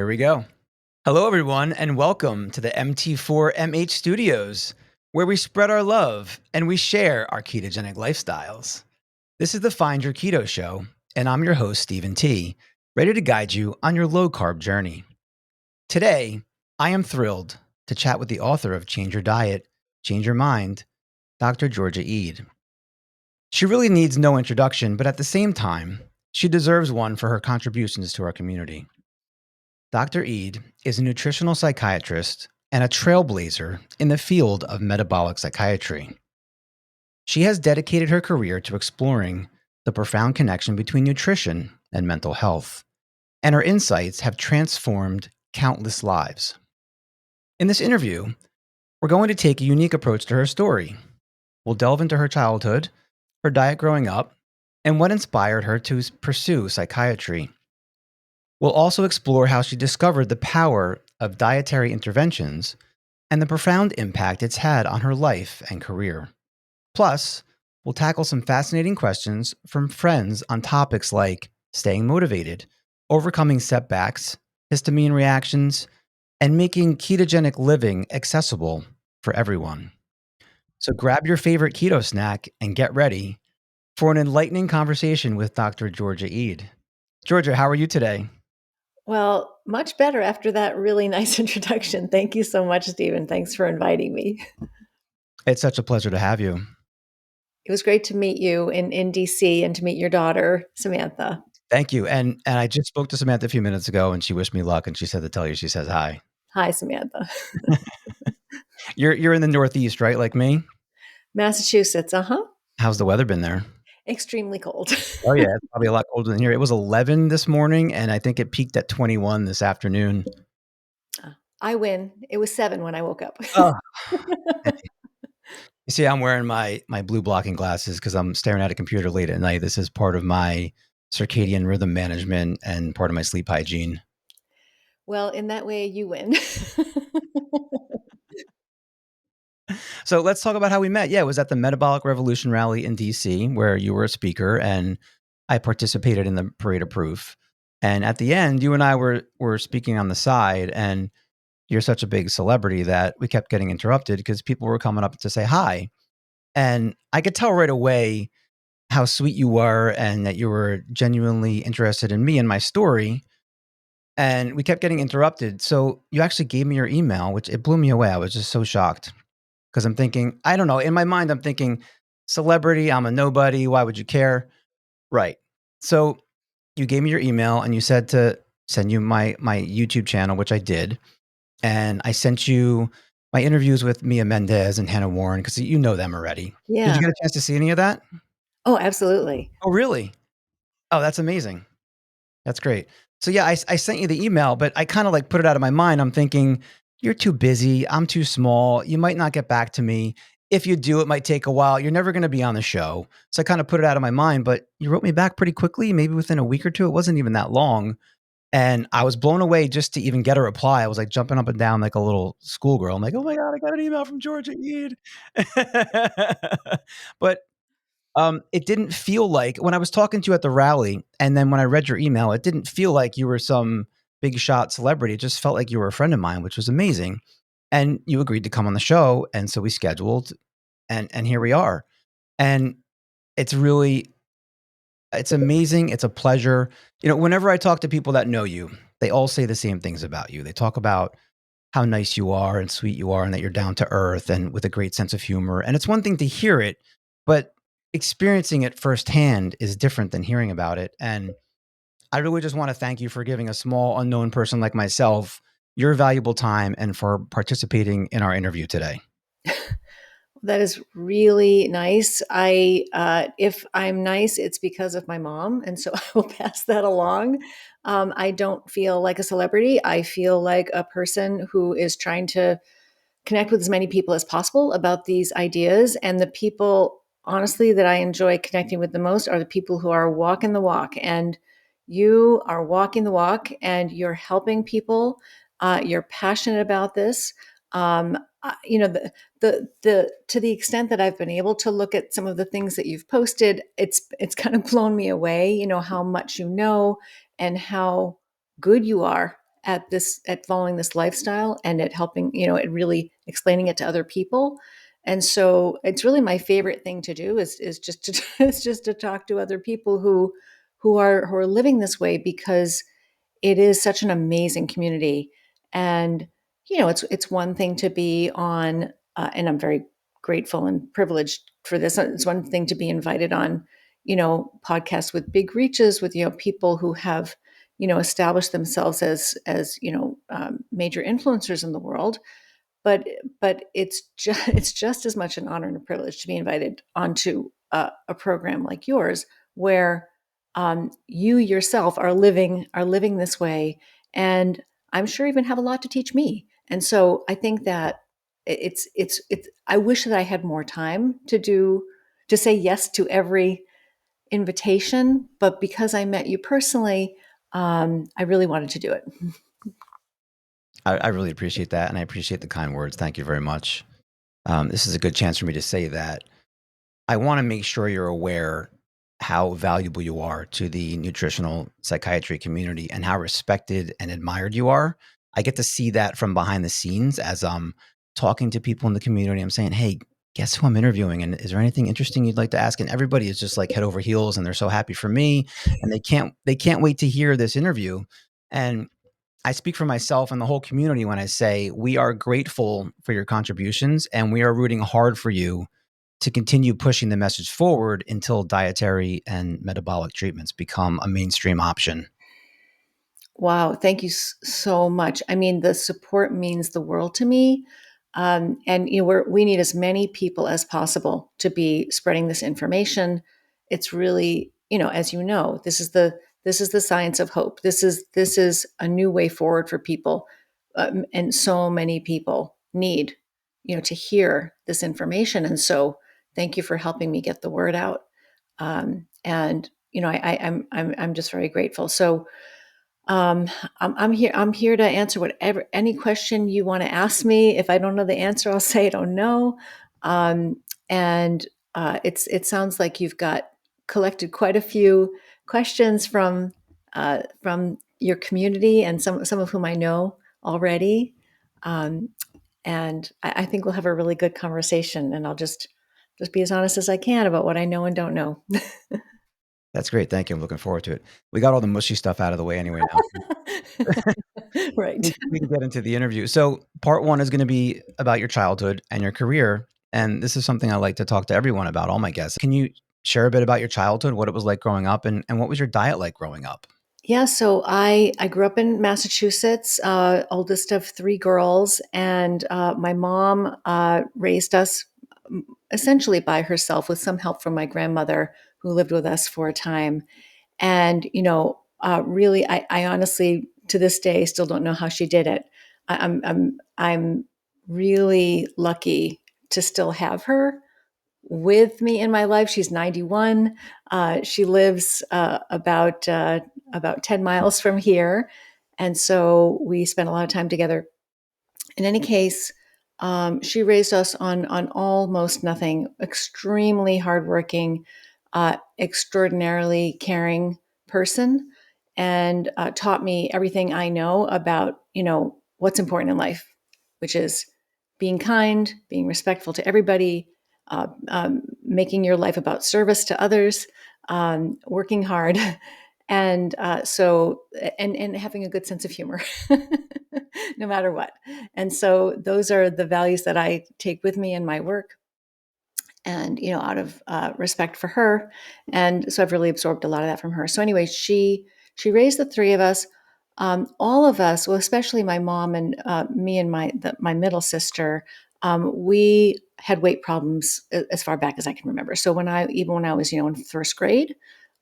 Here we go. Hello, everyone, and welcome to the MT4MH Studios, where we spread our love and we share our ketogenic lifestyles. This is the Find Your Keto Show, and I'm your host, Stephen T., ready to guide you on your low-carb journey. Today, I am thrilled to chat with the author of Change Your Diet, Change Your Mind, Dr. Georgia Ede. She really needs no introduction, but at the same time, she deserves one for her contributions to our community. Dr. Ede is a nutritional psychiatrist and a trailblazer in the field of metabolic psychiatry. She has dedicated her career to exploring the profound connection between nutrition and mental health, and her insights have transformed countless lives. In this interview, we're going to take a unique approach to her story. We'll delve into her childhood, her diet growing up, and what inspired her to pursue psychiatry. We'll also explore how she discovered the power of dietary interventions and the profound impact it's had on her life and career. Plus, we'll tackle some fascinating questions from friends on topics like staying motivated, overcoming setbacks, histamine reactions, and making ketogenic living accessible for everyone. So grab your favorite keto snack and get ready for an enlightening conversation with Dr. Georgia Ede. Georgia, how are you today? Well, much better after that really nice introduction. Thank you so much, Stephen. Thanks for inviting me. It's such a pleasure to have you. It was great to meet you in DC and to meet your daughter, Samantha. Thank you. And I just spoke to Samantha a few minutes ago, and she wished me luck, and she said to tell you, she says hi. Hi, Samantha. You're in the Northeast, right? Like me? Massachusetts, How's the weather been there? extremely cold. Oh yeah, it's probably a lot colder than here. It was 11 this morning, and I think it peaked at 21 this afternoon. I win. It was 7 when I woke up. Oh, hey. You see, I'm wearing my blue blocking glasses because I'm staring at a computer late at night. This is part of my circadian rhythm management and part of my sleep hygiene. Well, in that way, you win. So let's talk about how we met. Yeah, it was at the Metabolic Revolution rally in DC where you were a speaker and I participated in the Parade of Proof. And at the end, you and I were speaking on the side, and you're such a big celebrity that we kept getting interrupted because people were coming up to say hi. And I could tell right away how sweet you were and that you were genuinely interested in me and my story. And we kept getting interrupted. So you actually gave me your email, which it blew me away. I was just so shocked because I'm thinking, I don't know, in my mind, I'm thinking, celebrity, I'm a nobody. Why would you care? Right. So you gave me your email and you said to send you my YouTube channel, which I did. And I sent you my interviews with Mia Mendez and Hannah Warren because you know them already. Did Yeah. you get a chance to see any of that? Oh, absolutely. Oh, really? Oh, that's amazing. That's great. So yeah, I sent you the email, but I kind of like put it out of my mind. I'm thinking, you're too busy. I'm too small. You might not get back to me. If you do, it might take a while. You're never going to be on the show. So I kind of put it out of my mind, but you wrote me back pretty quickly, maybe within a week or two. It wasn't even that long. And I was blown away just to even get a reply. I was like jumping up and down like a little schoolgirl. I'm like, oh my God, I got an email from Georgia Ede. But it didn't feel like when I was talking to you at the rally, and then when I read your email, it didn't feel like you were some big shot celebrity. It just felt like you were a friend of mine, which was amazing. And you agreed to come on the show, and so we scheduled, and here we are. And it's really, it's amazing. It's a pleasure. You know, whenever I talk to people that know you, they all say the same things about you. They talk about how nice you are and sweet you are, and that you're down to earth and with a great sense of humor. And it's one thing to hear it, but experiencing it firsthand is different than hearing about it. And I really just want to thank you for giving a small unknown person like myself your valuable time and for participating in our interview today. That is really nice. If I'm nice, it's because of my mom, and so I will pass that along. I don't feel like a celebrity. I feel like a person who is trying to connect with as many people as possible about these ideas. And the people, honestly, that I enjoy connecting with the most are the people who are walking the walk. And you are walking the walk, and you're helping people. You're passionate about this. You know, the to the extent that I've been able to look at some of the things that you've posted, it's kind of blown me away. You know how much you know and how good you are at following this lifestyle and at helping, at really explaining it to other people. And so it's really my favorite thing to do is just to is just to talk to other people who are living this way, because it is such an amazing community. And it's one thing to be on, and I'm very grateful and privileged for this. It's one thing to be invited on, podcasts with big reaches, with people who have established themselves as major influencers in the world. But it's just as much an honor and a privilege to be invited onto a program like yours, where you yourself are living this way, and I'm sure even have a lot to teach me. And so I think that it's I wish that I had more time to say yes to every invitation, but because I met you personally, I really wanted to do it. I really appreciate that, and I appreciate the kind words. Thank you very much. This is a good chance for me to say that I want to make sure you're aware how valuable you are to the nutritional psychiatry community and how respected and admired you are. I get to see that from behind the scenes as I'm talking to people in the community. I'm saying, hey, guess who I'm interviewing? And is there anything interesting you'd like to ask? And everybody is just like head over heels and they're so happy for me. And they can't wait to hear this interview. And I speak for myself and the whole community when I say we are grateful for your contributions and we are rooting hard for you to continue pushing the message forward until dietary and metabolic treatments become a mainstream option. Wow, thank you so much. I mean, the support means the world to me. And we need as many people as possible to be spreading this information. It's really, as this is the science of hope. This is a new way forward for people, and so many people need, to hear this information. And so, thank you for helping me get the word out. And I'm just very grateful. So um, I'm here. I'm here to answer whatever any question you want to ask me. If I don't know the answer, I'll say I don't know. Um, and it sounds like you've got collected quite a few questions from your community, and some of whom I know already. Um, and I think we'll have a really good conversation. And I'll just be as honest as I can about what I know and don't know. That's great. Thank you. I'm looking forward to it. We got all the mushy stuff out of the way anyway now. Right. We can get into the interview. So, part one is going to be about your childhood and your career. And this is something I like to talk to everyone about, all my guests. Can you share a bit about your childhood, what it was like growing up, and what was your diet like growing up? Yeah, so I grew up in Massachusetts, oldest of three girls, and my mom raised us essentially by herself with some help from my grandmother, who lived with us for a time. And really, I honestly to this day still don't know how she did it. I'm really lucky to still have her with me in my life. She's 91. She lives about 10 miles from here. And so we spent a lot of time together. In any case, she raised us on almost nothing, extremely hardworking, extraordinarily caring person, and taught me everything I know about, what's important in life, which is being kind, being respectful to everybody, making your life about service to others, working hard, and and having a good sense of humor, no matter what. And so those are the values that I take with me in my work, and out of respect for her. And so I've really absorbed a lot of that from her. So anyway, she raised the three of us. All of us, well, especially my mom and me and my middle sister, we had weight problems as far back as I can remember. So even when I was in first grade,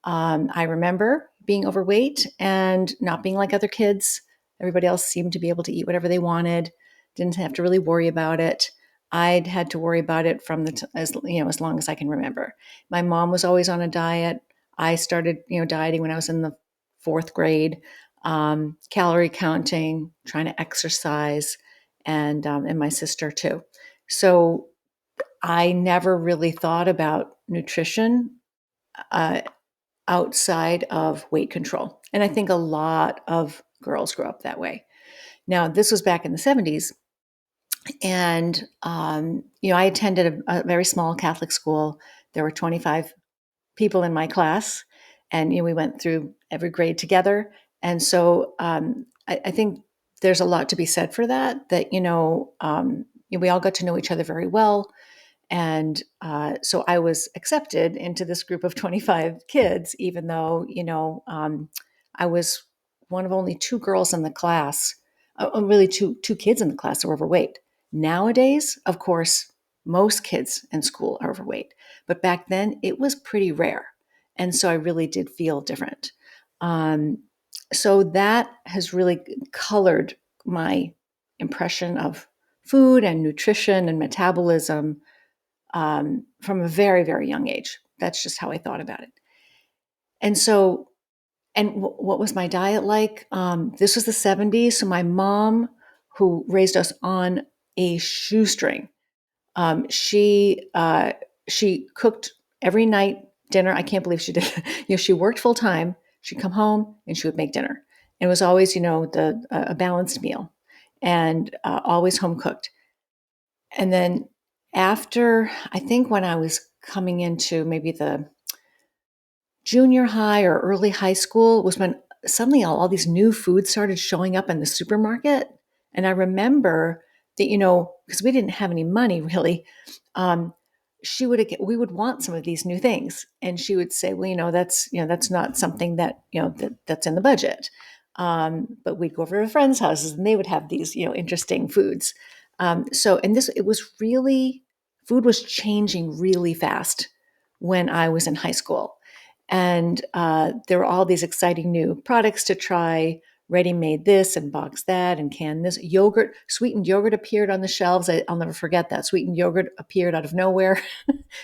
I remember being overweight and not being like other kids. Everybody else seemed to be able to eat whatever they wanted, didn't have to really worry about it. I'd had to worry about it from as long as I can remember. My mom was always on a diet. I started dieting when I was in the fourth grade, calorie counting, trying to exercise, and my sister too. So I never really thought about nutrition uh, outside of weight control, and I think a lot of girls grow up that way. Now, this was back in the 70s. And, I attended a very small Catholic school. There were 25 people in my class, and we went through every grade together. And so I think there's a lot to be said for that. That we all got to know each other very well, and so I was accepted into this group of 25 kids, even though I was one of only two girls in the class, really two kids in the class that were overweight. Nowadays, of course, most kids in school are overweight, but back then it was pretty rare. And so I really did feel different. Um, so that has really colored my impression of food and nutrition and metabolism from a very, very young age. That's just how I thought about it. And so, what was my diet like? This was the 70s. So, my mom, who raised us on a shoestring, she cooked every night dinner. I can't believe she did. She worked full time. She'd come home and she would make dinner. And it was always, a balanced meal, and always home cooked. And then after, I think when I was coming into maybe the junior high or early high school, was when suddenly all these new foods started showing up in the supermarket. And I remember that, because we didn't have any money really, we would want some of these new things. And she would say, well, that's not something that, that's in the budget. But we'd go over to friends' houses and they would have these, interesting foods. Food was changing really fast when I was in high school. And there were all these exciting new products to try, ready-made this and box that and canned this. Sweetened yogurt appeared on the shelves. I'll never forget that. Sweetened yogurt appeared out of nowhere.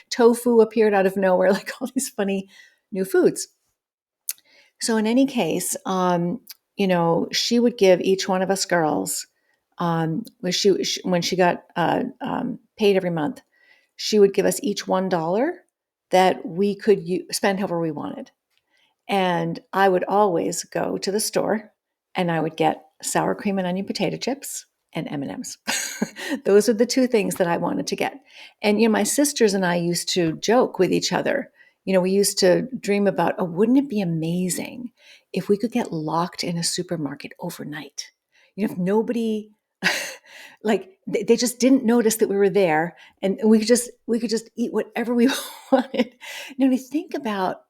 Tofu appeared out of nowhere, like all these funny new foods. So in any case, she would give each one of us girls, when she got paid every month, she would give us each $1 that we could spend however we wanted. And I would always go to the store and I would get sour cream and onion potato chips and M&Ms. Those are the two things that I wanted to get. And my sisters and I used to joke with each other. We used to dream about, oh, wouldn't it be amazing if we could get locked in a supermarket overnight? If nobody like they just didn't notice that we were there, and we could just eat whatever we wanted. Now to think about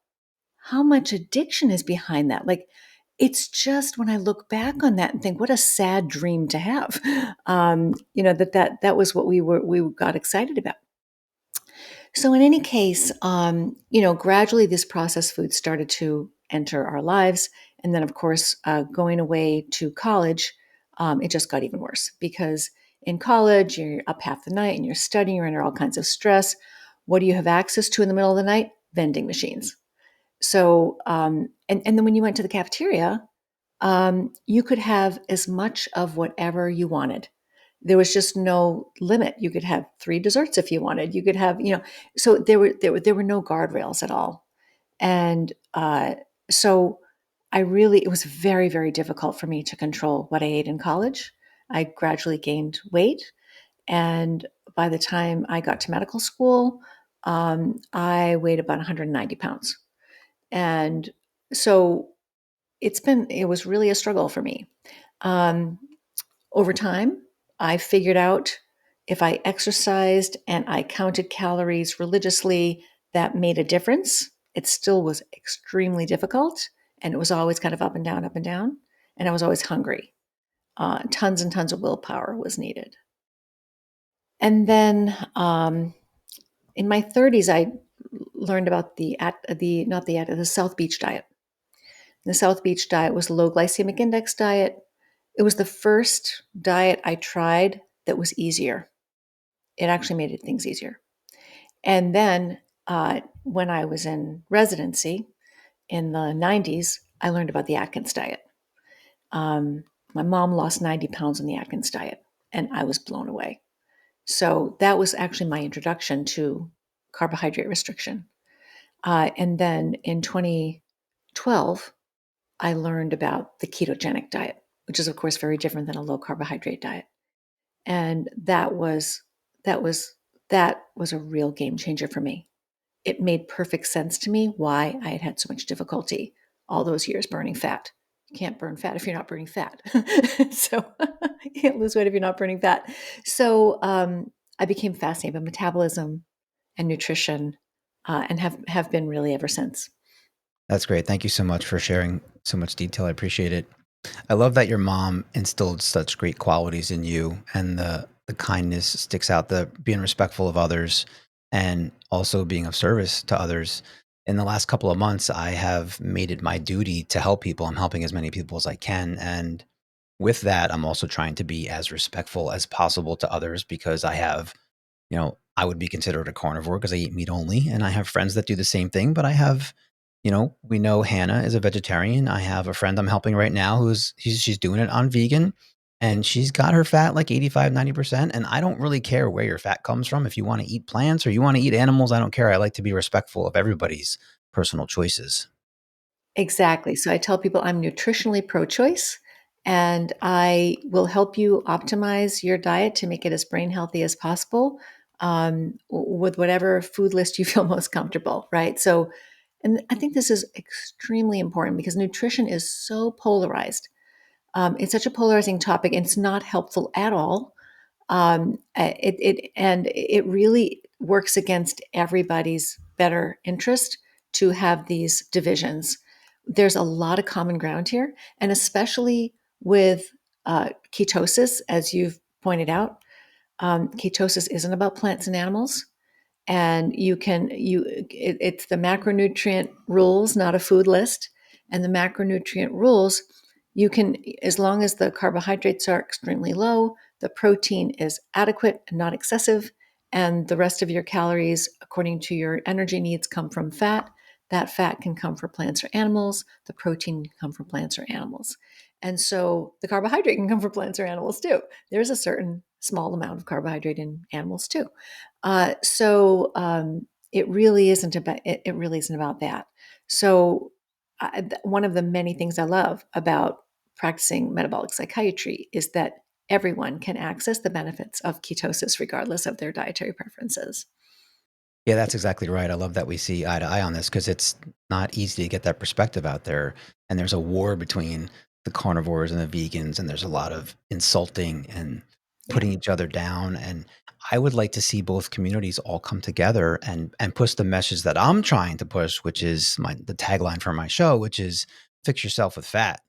how much addiction is behind that. Like, it's just when I look back on that and think, what a sad dream to have. That was what we got excited about. So in any case, gradually this processed food started to enter our lives, and then of course, going away to college, it just got even worse because in college you're up half the night and you're studying, you're under all kinds of stress. What do you have access to in the middle of the night? Vending machines. So, and then when you went to the cafeteria, you could have as much of whatever you wanted. There was just no limit. You could have 3 desserts if you wanted. You could have, so there were no guardrails at all. And so it was very, very difficult for me to control what I ate in college. I gradually gained weight. And by the time I got to medical school, I weighed about 190 pounds. And so it was really a struggle for me. Um, Over time, I figured out if I exercised and I counted calories religiously, that made a difference. It still was extremely difficult, and it was always kind of up and down, up and down. And I was always hungry. Tons and tons of willpower was needed. And then in my 30s, I learned about the South Beach diet. The South Beach diet was a low glycemic index diet. It was the first diet I tried that was easier. It actually made things easier. And then when I was in residency in the 90s, I learned about the Atkins diet. My mom lost 90 pounds on the Atkins diet, and I was blown away. So that was actually my introduction to carbohydrate restriction. And then in 2012, I learned about the ketogenic diet. which is of course very different than a low carbohydrate diet. And that was that was a real game changer for me. It made perfect sense to me why I had had so much difficulty all those years burning fat. You can't burn fat if you're not burning fat. So you can't lose weight if you're not burning fat. So I became fascinated with metabolism and nutrition, and have been really ever since. That's great. Thank you so much for sharing so much detail. I appreciate it. I love that your mom instilled such great qualities in you, and the kindness sticks out, the being respectful of others and also being of service to others. In the last couple of months, I have made it my duty to help people. I'm helping as many people as I can. And with that, I'm also trying to be as respectful as possible to others because I have, I would be considered a carnivore because I eat meat only. And I have friends that do the same thing, but I have, we know Hannah is a vegetarian. I have a friend I'm helping right now she's doing it on vegan, and she's got her fat like 85, 90%. And I don't really care where your fat comes from. If you want to eat plants or you want to eat animals, I don't care. I like to be respectful of everybody's personal choices. Exactly. So I tell people I'm nutritionally pro choice, and I will help you optimize your diet to make it as brain healthy as possible, with whatever food list you feel most comfortable, right? So, and I think this is extremely important because nutrition is so polarized. It's such a polarizing topic, and it's not helpful at all. It really works against everybody's better interest to have these divisions. There's a lot of common ground here, and especially with ketosis, as you've pointed out, ketosis isn't about plants and animals, and it's the macronutrient rules, not a food list. And the macronutrient rules, you can, as long as the carbohydrates are extremely low, the protein is adequate and not excessive, and the rest of your calories according to your energy needs come from fat. That fat can come from plants or animals, the protein can come from plants or animals. And so the carbohydrate can come from plants or animals too. There's a certain small amount of carbohydrate in animals too. It really isn't about it really isn't about that. So one of the many things I love about practicing metabolic psychiatry is that everyone can access the benefits of ketosis regardless of their dietary preferences. Yeah, that's exactly right. I love that we see eye to eye on this because it's not easy to get that perspective out there. And there's a war between the carnivores and the vegans, and there's a lot of insulting and Yeah. putting each other down. And I would like to see both communities all come together and push the message that I'm trying to push, which is the tagline for my show, which is fix yourself with fat.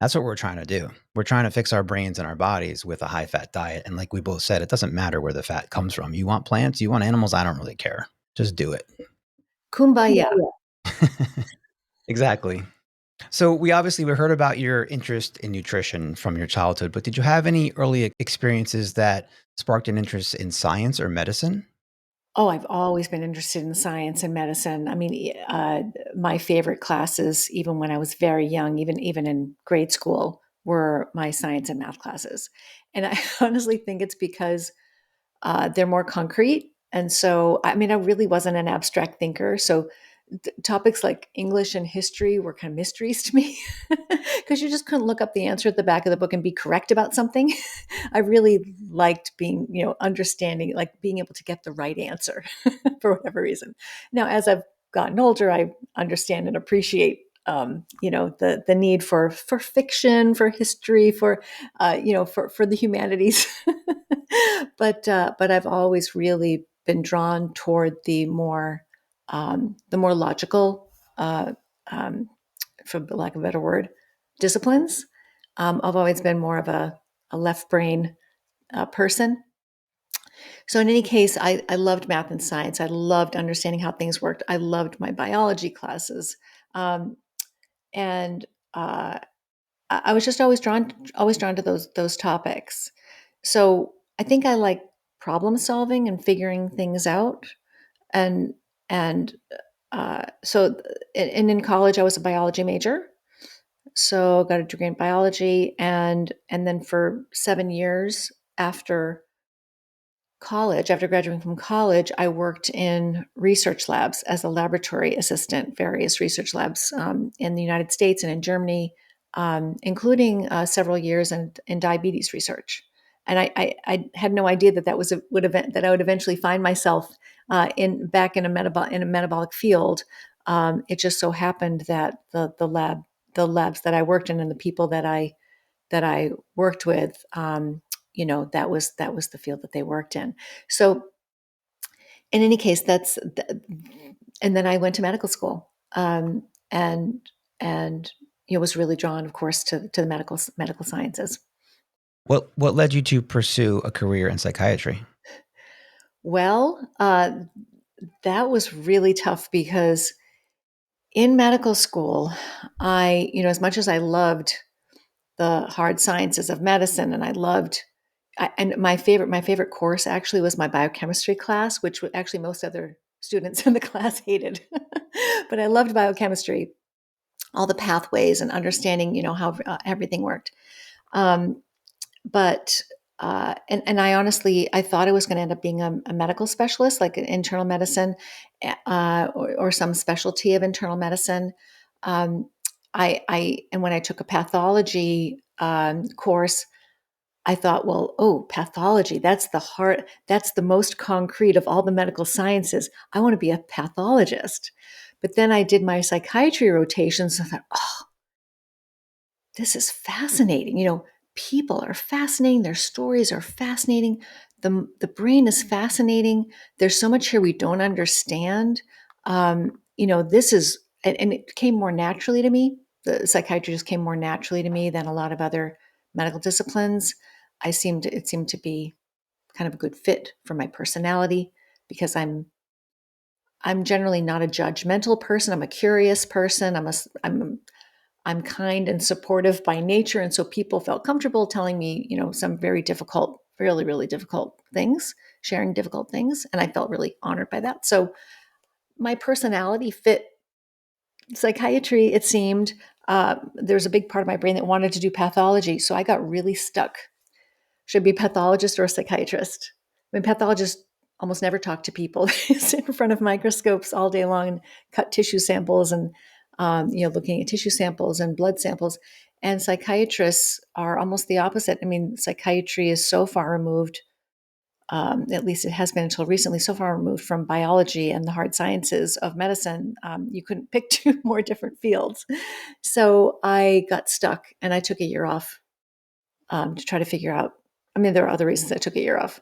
That's what we're trying to do. We're trying to fix our brains and our bodies with a high fat diet. And like we both said, it doesn't matter where the fat comes from. You want plants, you want animals, I don't really care. Just do it. Kumbaya. Exactly. So we heard about your interest in nutrition from your childhood, but did you have any early experiences that sparked an interest in science or medicine? Oh, I've always been interested in science and medicine. I mean, my favorite classes, even when I was very young, even in grade school, were my science and math classes. And I honestly think it's because they're more concrete. And so, I mean, I really wasn't an abstract thinker. So topics like English and history were kind of mysteries to me because you just couldn't look up the answer at the back of the book and be correct about something. I really liked being, understanding, like being able to get the right answer for whatever reason. Now, as I've gotten older, I understand and appreciate the need for fiction, for history, for the humanities. But I've always really been drawn toward the more logical, uh, um, for lack of a better word, disciplines. I've always been more of a left brain person. So in any case, I loved math and science. I loved understanding how things worked. I loved my biology classes, um, and I was just always drawn to those topics. So I think I like problem solving and figuring things out, and and so and in college I was a biology major, so got a degree in biology, and then for 7 years after after graduating from college, I worked in research labs as a laboratory assistant, various research labs in the United States and in Germany, including several years in diabetes research. And I had no idea that that I would eventually find myself back in a metabolic field. It just so happened that the labs that I worked in and the people that I worked with, that was the field that they worked in. So in any case, and then I went to medical school, and and was really drawn, of course, to the medical sciences. What led you to pursue a career in psychiatry? Well, that was really tough because in medical school, as much as I loved the hard sciences of medicine, and and my favorite course actually was my biochemistry class, which actually most other students in the class hated, but I loved biochemistry, all the pathways and understanding, how everything worked. Um, but and I honestly, I thought I was going to end up being a medical specialist, like an internal medicine, or some specialty of internal medicine. Um, and when I took a pathology course, I thought, well, oh, pathology, that's the most concrete of all the medical sciences. I want to be a pathologist. But then I did my psychiatry rotations and I thought, oh, this is fascinating. People are fascinating. Their stories are fascinating. The brain is fascinating. There's so much here we don't understand. This is, and it came more naturally to me. The psychiatry just came more naturally to me than a lot of other medical disciplines. It seemed to be kind of a good fit for my personality because I'm generally not a judgmental person. I'm a curious person. I'm kind and supportive by nature. And so people felt comfortable telling me, some very difficult, really, really difficult things, sharing difficult things. And I felt really honored by that. So my personality fit psychiatry, it seemed. There's a big part of my brain that wanted to do pathology. So I got really stuck. Should I be a pathologist or a psychiatrist? I mean, pathologists almost never talk to people. They sit in front of microscopes all day long and cut tissue samples and, looking at tissue samples and blood samples. And psychiatrists are almost the opposite. I mean, psychiatry is so far removed, at least it has been until recently, so far removed from biology and the hard sciences of medicine. You couldn't pick two more different fields. So I got stuck and I took a year off to try to figure out. I mean, there are other reasons I took a year off,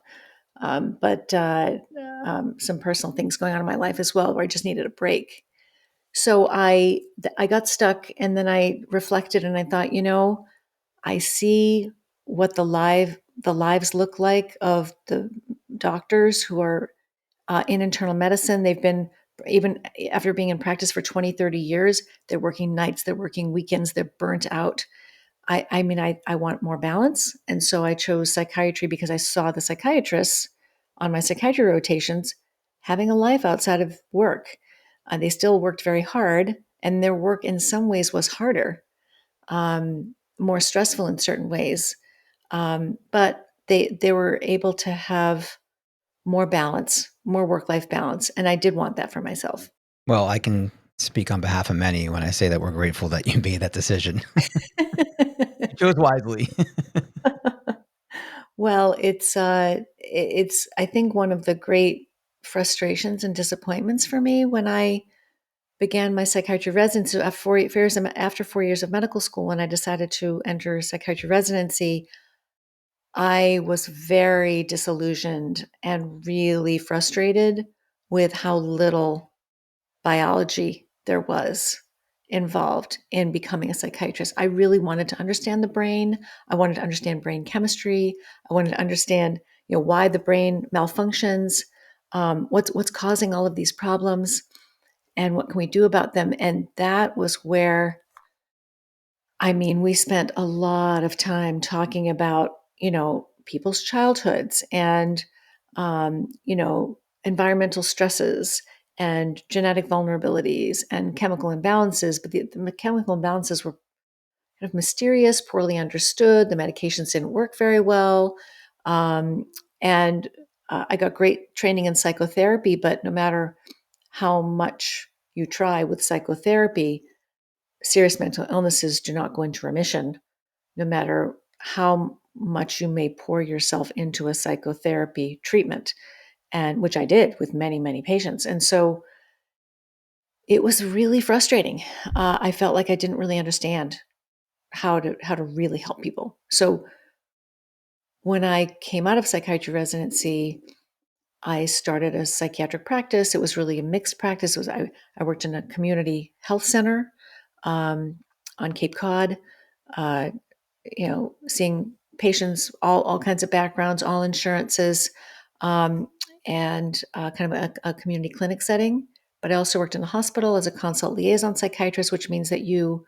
but some personal things going on in my life as well, where I just needed a break. So I got stuck, and then I reflected, and I thought, I see what the lives look like of the doctors who are in internal medicine. They've been, even after being in practice for 20, 30 years, they're working nights, they're working weekends, they're burnt out. I mean, I want more balance. And so I chose psychiatry because I saw the psychiatrists on my psychiatry rotations having a life outside of work. They still worked very hard, and their work in some ways was harder, more stressful in certain ways. But they were able to have more balance, more work life balance. And I did want that for myself. Well, I can speak on behalf of many when I say that we're grateful that you made that decision. You chose wisely. Well, it's I think one of the great frustrations and disappointments for me when I began my psychiatry residency after 4 years of medical school. When I decided to enter psychiatry residency, I was very disillusioned and really frustrated with how little biology there was involved in becoming a psychiatrist. I really wanted to understand the brain. I wanted to understand brain chemistry. I wanted to understand, why the brain malfunctions, what's causing all of these problems, and what can we do about them. And that was where, I mean, we spent a lot of time talking about, people's childhoods and, environmental stresses and genetic vulnerabilities and chemical imbalances. But the chemical imbalances were kind of mysterious, poorly understood. The medications didn't work very well. And I got great training in psychotherapy, but no matter how much you try with psychotherapy, serious mental illnesses do not go into remission, no matter how much you may pour yourself into a psychotherapy treatment, and which I did with many, many patients. And so it was really frustrating. I felt like I didn't really understand how to really help people. So when I came out of psychiatry residency, I started a psychiatric practice. It was really a mixed practice. I worked in a community health center um, on Cape Cod, uh, seeing patients, all kinds of backgrounds, all insurances, um, and kind of a community clinic setting. But I also worked in a hospital as a consult liaison psychiatrist, which means that you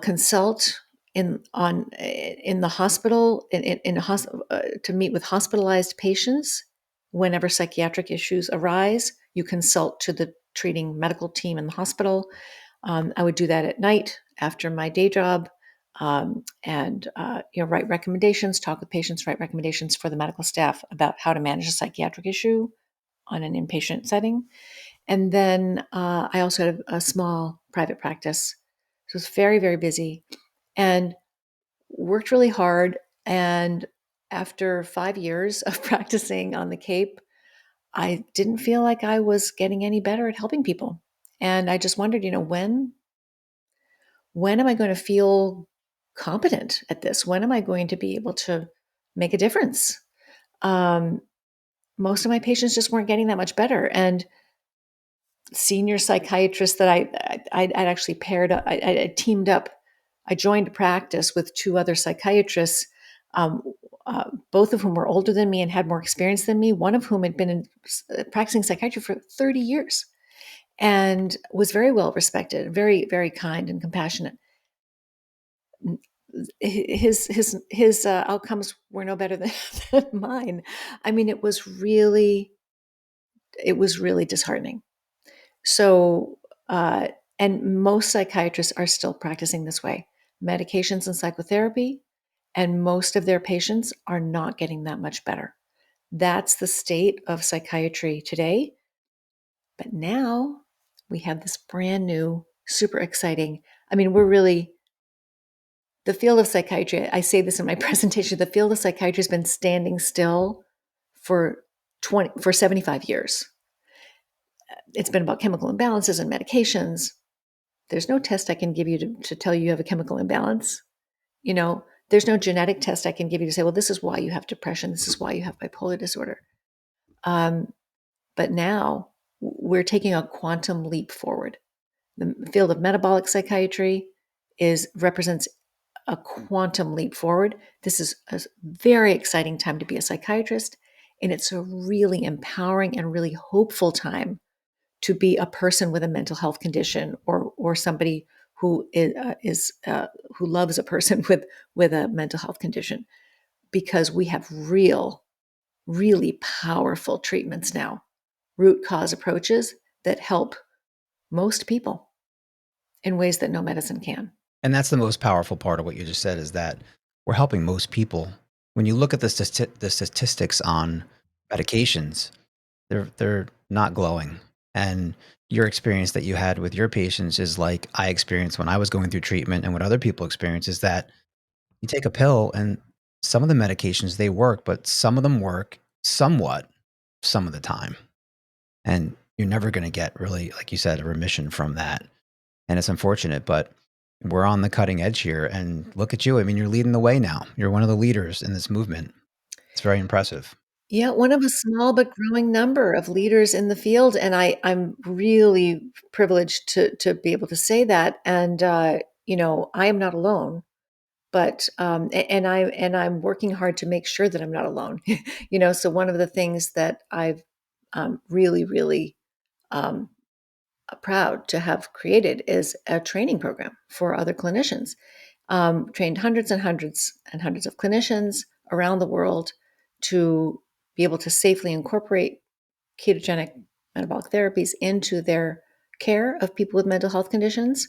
consult in the hospital in a hospital to meet with hospitalized patients whenever psychiatric issues arise. You consult to the treating medical team in the hospital. I would do that at night after my day job, and write recommendations, talk with patients, write recommendations for the medical staff about how to manage a psychiatric issue on an inpatient setting. And then I also had a small private practice. So it was very, very busy and worked really hard. And after 5 years of practicing on the Cape, I didn't feel like I was getting any better at helping people. And I just wondered, when am I going to feel competent at this? When am I going to be able to make a difference? Um, Most of my patients just weren't getting that much better. And senior psychiatrist that I'd actually paired up, I teamed up. I joined a practice with two other psychiatrists, um, both of whom were older than me and had more experience than me. One of whom had been practicing psychiatry for 30 years and was very well respected, very, very kind and compassionate. His outcomes were no better than, than mine. I mean, it was really disheartening. So, and most psychiatrists are still practicing this way: medications and psychotherapy, and most of their patients are not getting that much better. That's the state of psychiatry today. But now we have this brand new, super exciting. I mean, the field of psychiatry, I say this in my presentation, the field of psychiatry has been standing still for 75 years. It's been about chemical imbalances and medications. There's no test I can give you to tell you have a chemical imbalance. There's no genetic test I can give you to say, well, this is why you have depression. This is why you have bipolar disorder. Um, but now we're taking a quantum leap forward. The field of metabolic psychiatry represents a quantum leap forward. This is a very exciting time to be a psychiatrist, and it's a really empowering and really hopeful time to be a person with a mental health condition, or somebody who is who loves a person with a mental health condition, because we have really powerful treatments now, root cause approaches that help most people in ways that no medicine can. And that's the most powerful part of what you just said, is that we're helping most people. When you look at the statistics on medications, they're not glowing. And your experience that you had with your patients is like I experienced when I was going through treatment, and what other people experience is that you take a pill and some of the medications, they work, but some of them work somewhat some of the time. And you're never going to get really, like you said, a remission from that. And it's unfortunate, but we're on the cutting edge here. And look at you. I mean, you're leading the way now. You're one of the leaders in this movement. It's very impressive. Yeah, one of a small but growing number of leaders in the field, and I'm really privileged to be able to say that. And I am not alone, but and I'm working hard to make sure that I'm not alone. So one of the things that I've really um, proud to have created is a training program for other clinicians. Trained hundreds and hundreds and hundreds of clinicians around the world to be able to safely incorporate ketogenic metabolic therapies into their care of people with mental health conditions,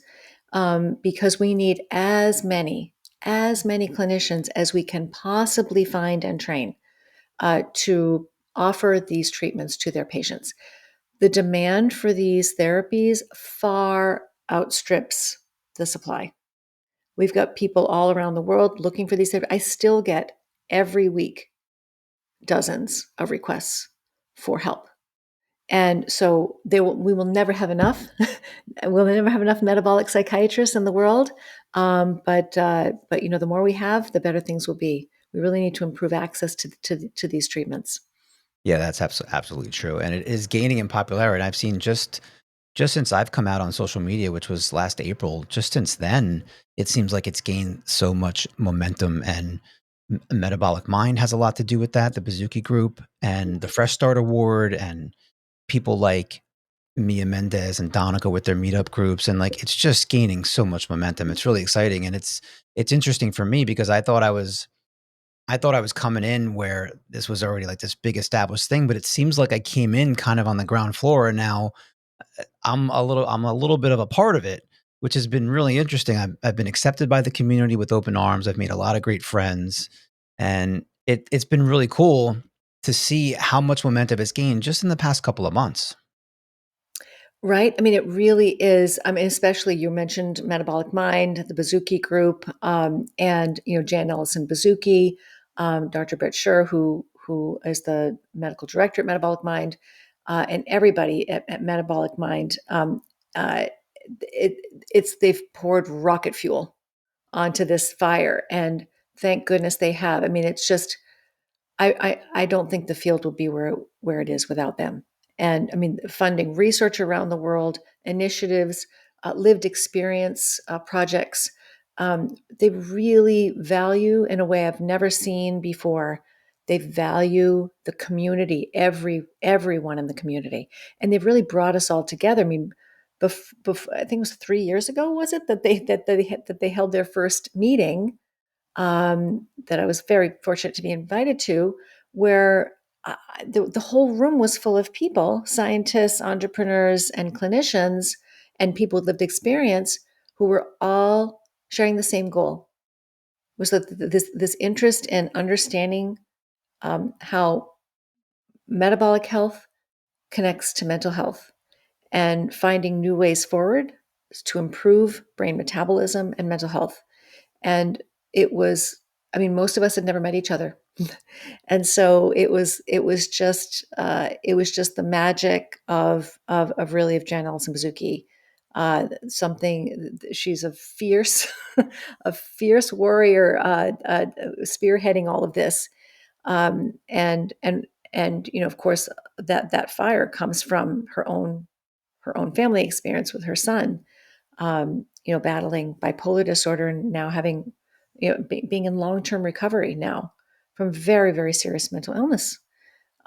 because we need as many clinicians as we can possibly find and train to offer these treatments to their patients. The demand for these therapies far outstrips the supply. We've got people all around the world looking for these therapies. I still get every week dozens of requests for help. And so we will never have enough. We'll never have enough metabolic psychiatrists in the world. But the more we have, the better things will be. We really need to improve access to these treatments. Yeah, that's absolutely true, and it is gaining in popularity. I've seen just since I've come out on social media, which was last April, just since then, it seems like it's gained so much momentum, and Metabolic Mind has a lot to do with that, the Bazooki Group and the Fresh Start Award, and people like Mia Mendez and Donica with their meetup groups, and like it's just gaining so much momentum. It's really exciting, and it's interesting for me because I thought I was coming in where this was already like this big established thing, but it seems like I came in kind of on the ground floor, and now I'm a little bit of a part of it, which has been really interesting. I've been accepted by the community with open arms. I've made a lot of great friends, and it's been really cool to see how much momentum it's gained just in the past couple of months. Right. I mean, it really is. I mean, especially you mentioned Metabolic Mind, the Bazooki Group, and Jan Ellison Bazooki, Dr. Brett Scher, who is the medical director at Metabolic Mind, and everybody at Metabolic Mind. Uh, it, they've poured rocket fuel onto this fire, and thank goodness they have. I mean, it's just I don't think the field will be where it is without them. And I mean, funding research around the world, initiatives, lived experience projects. They really value in a way I've never seen before. They value the community, everyone in the community, and they've really brought us all together. I mean, I think it was 3 years ago, was it that they held their first meeting that I was very fortunate to be invited to, where the whole room was full of people, scientists, entrepreneurs, and clinicians, and people with lived experience who were all sharing the same goal. Was that this interest in understanding how metabolic health connects to mental health and finding new ways forward to improve brain metabolism and mental health. And it was, I mean, most of us had never met each other. And so it was just the magic of really of Jan Ellison Bazooki. Something she's a fierce a fierce warrior, spearheading all of this. And of course that fire comes from her own family experience with her son, battling bipolar disorder and now having, being in long-term recovery now from very, very serious mental illness,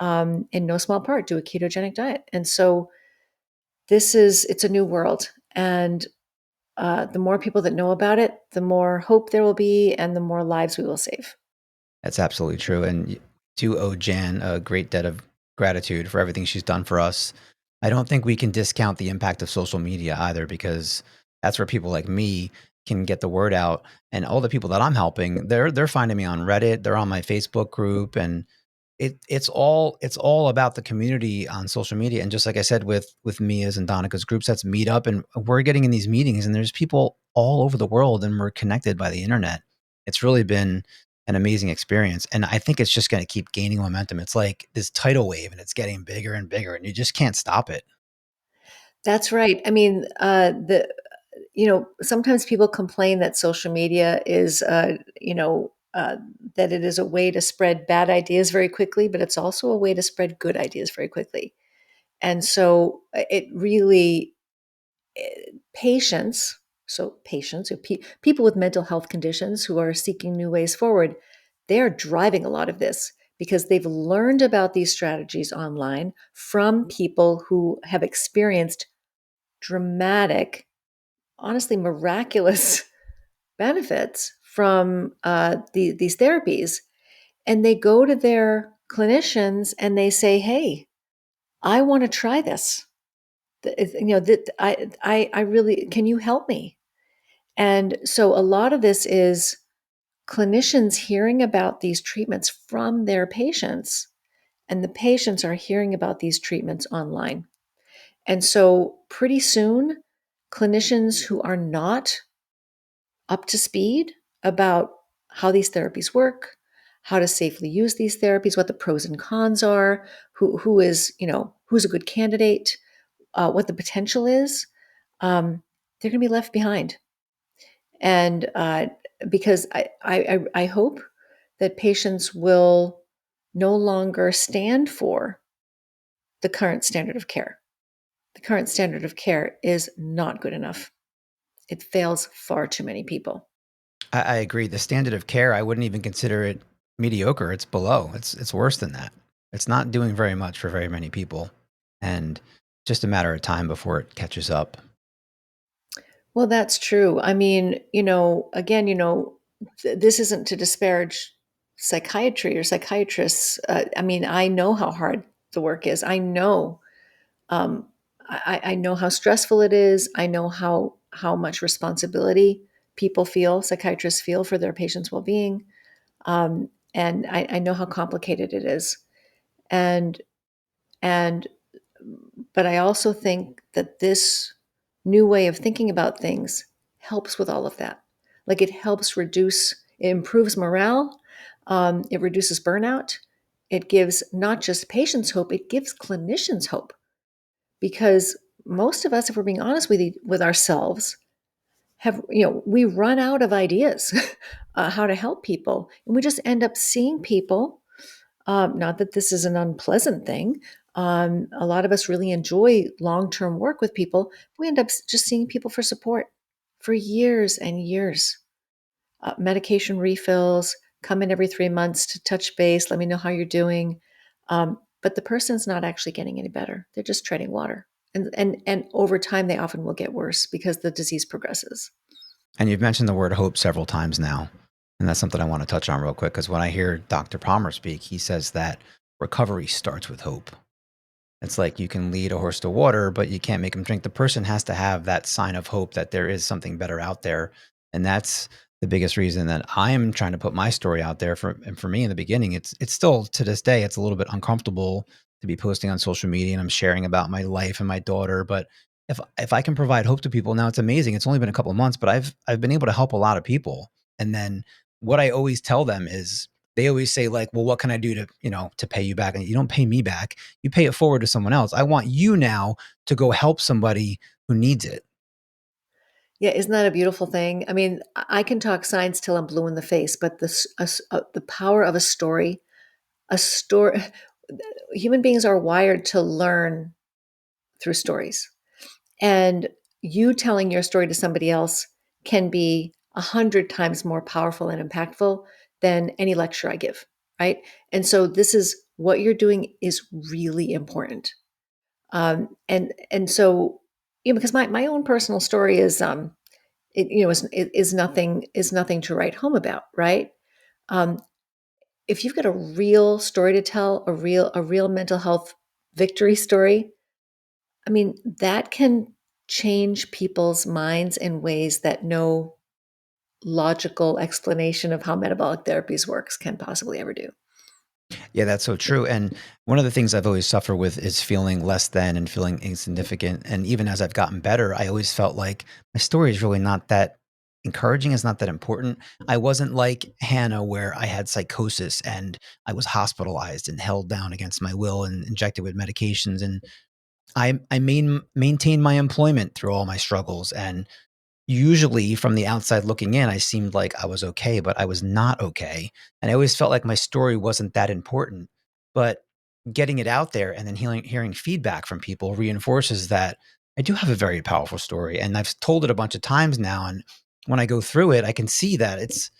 in no small part due to a ketogenic diet. And so it's a new world. And the more people that know about it, the more hope there will be and the more lives we will save. That's absolutely true, and do owe Jan a great debt of gratitude for everything she's done for us. I don't think we can discount the impact of social media either, because that's where people like me can get the word out, and all the people that I'm helping, they're finding me on Reddit, they're on my Facebook group, and it's all about the community on social media. And just like I said with Mia's and Donica's groups, that's meet up, and we're getting in these meetings, and there's people all over the world, and we're connected by the internet. It's really been an amazing experience, and I think it's just going to keep gaining momentum. It's like this tidal wave, and it's getting bigger and bigger, and you just can't stop it. That's right. I mean, sometimes people complain that social media is, that it is a way to spread bad ideas very quickly, but it's also a way to spread good ideas very quickly. And so it really, patients, so patients, people with mental health conditions who are seeking new ways forward, they're driving a lot of this because they've learned about these strategies online from people who have experienced dramatic, honestly miraculous benefits from these therapies. And they go to their clinicians and they say, "Hey, I want to try this. I really, can you help me?" And so a lot of this is clinicians hearing about these treatments from their patients, and the patients are hearing about these treatments online. And so pretty soon, clinicians who are not up to speed about how these therapies work, how to safely use these therapies, what the pros and cons are, who is, who's a good candidate, what the potential is, they're going to be left behind. And because I hope that patients will no longer stand for the current standard of care. The current standard of care is not good enough. It fails far too many people. I agree. The standard of care, I wouldn't even consider it mediocre. It's below. It's worse than that. It's not doing very much for very many people, and just a matter of time before it catches up. Well, that's true. I mean, again, this isn't to disparage psychiatry or psychiatrists. I mean, I know how hard the work is. Um, I know how stressful it is. I know how much responsibility people feel, psychiatrists feel for their patients' well-being, and I know how complicated it is. And and but I also think that this new way of thinking about things helps with all of that. Like it helps reduce, it improves morale, it reduces burnout. It gives not just patients hope, it gives clinicians hope. Because most of us, if we're being honest with ourselves, we run out of ideas how to help people. And we just end up seeing people. Not that this is an unpleasant thing. A lot of us really enjoy long term work with people. We end up just seeing people for support for years and years. Medication refills, come in every 3 months to touch base, let me know how you're doing. But the person's not actually getting any better. They're just treading water. And over time, they often will get worse because the disease progresses. And you've mentioned the word hope several times now. And that's something I want to touch on real quick because when I hear Dr. Palmer speak, he says that recovery starts with hope. It's like you can lead a horse to water, but you can't make him drink. The person has to have that sign of hope that there is something better out there. And that's the biggest reason that I am trying to put my story out there. And for me in the beginning, it's still to this day, it's a little bit uncomfortable to be posting on social media and I'm sharing about my life and my daughter. But if I can provide hope to people now, it's amazing. It's only been a couple of months, but I've been able to help a lot of people. And then what I always tell them is they always say like, well, what can I do to, to pay you back? And you don't pay me back. You pay it forward to someone else. I want you now to go help somebody who needs it. Yeah, isn't that a beautiful thing? I mean, I can talk science till I'm blue in the face, but the power of a story, human beings are wired to learn through stories. And you telling your story to somebody else can be 100 times more powerful and impactful than any lecture I give, right? And so this is what you're doing is really important. And so, because my own personal story is is nothing to write home about, right? Um, if you've got a real story to tell, a real mental health victory story, I mean, that can change people's minds in ways that no logical explanation of how metabolic therapies works can possibly ever do. Yeah, that's so true. And one of the things I've always suffered with is feeling less than and feeling insignificant. And even as I've gotten better, I always felt like my story is really not that encouraging. It's not that important. I wasn't like Hannah, where I had psychosis and I was hospitalized and held down against my will and injected with medications. And I maintained my employment through all my struggles. And usually from the outside looking in, I seemed like I was okay, but I was not okay. And I always felt like my story wasn't that important. But getting it out there and then hearing feedback from people reinforces that I do have a very powerful story. And I've told it a bunch of times now. And when I go through it, I can see that it's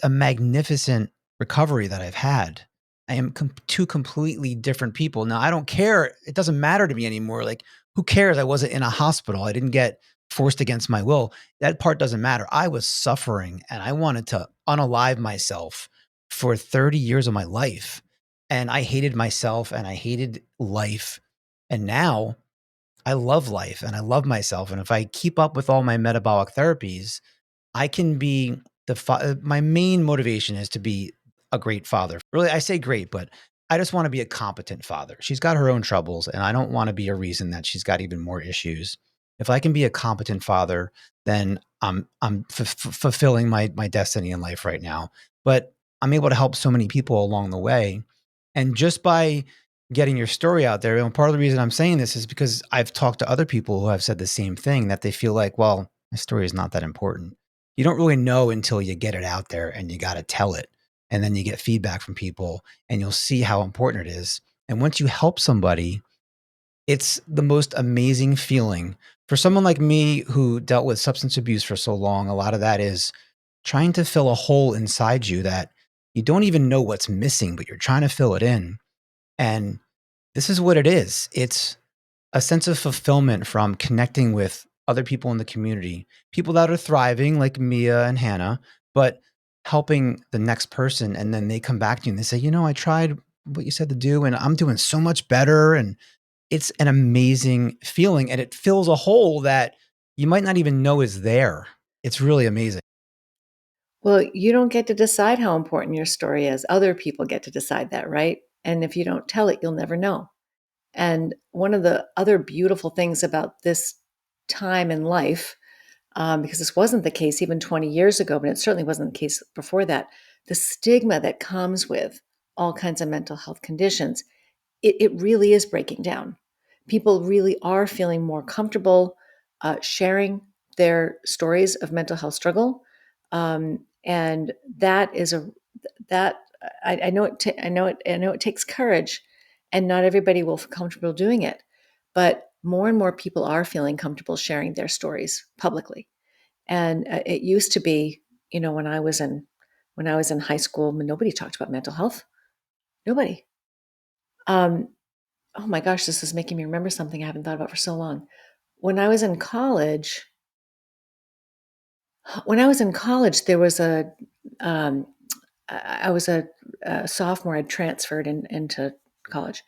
a magnificent recovery that I've had. I am two completely different people. Now, I don't care. It doesn't matter to me anymore. Like, who cares? I wasn't in a hospital. I didn't get forced against my will. That part doesn't matter. I was suffering and I wanted to unalive myself for 30 years of my life. And I hated myself and I hated life. And now I love life and I love myself. And if I keep up with all my metabolic therapies, I can be my main motivation is to be a great father. Really, I say great, but I just want to be a competent father. She's got her own troubles, and I don't want to be a reason that she's got even more issues. If I can be a competent father, then I'm fulfilling my destiny in life right now. But I'm able to help so many people along the way, and just by getting your story out there, and part of the reason I'm saying this is because I've talked to other people who have said the same thing, that they feel like, well, my story is not that important. You don't really know until you get it out there and you got to tell it. And then you get feedback from people and you'll see how important it is. And once you help somebody, it's the most amazing feeling. For someone like me who dealt with substance abuse for so long, a lot of that is trying to fill a hole inside you that you don't even know what's missing, but you're trying to fill it in. And this is what it is. It's a sense of fulfillment from connecting with other people in the community, people that are thriving like Mia and Hannah, but helping the next person. And then they come back to you and they say, I tried what you said to do and I'm doing so much better. And it's an amazing feeling and it fills a hole that you might not even know is there. It's really amazing. Well, you don't get to decide how important your story is. Other people get to decide that, right? And if you don't tell it, you'll never know. And one of the other beautiful things about this time in life, because this wasn't the case even 20 years ago, but it certainly wasn't the case before that, the stigma that comes with all kinds of mental health conditions, it really is breaking down. People really are feeling more comfortable sharing their stories of mental health struggle, and that is a that I know I know it takes courage, and not everybody will feel comfortable doing it, but more and more people are feeling comfortable sharing their stories publicly. And it used to be, when I was in high school, nobody talked about mental health. Nobody. Um, oh my gosh, this is making me remember something I haven't thought about for so long. When I was in college, there was um, I was a sophomore. I'd transferred into college,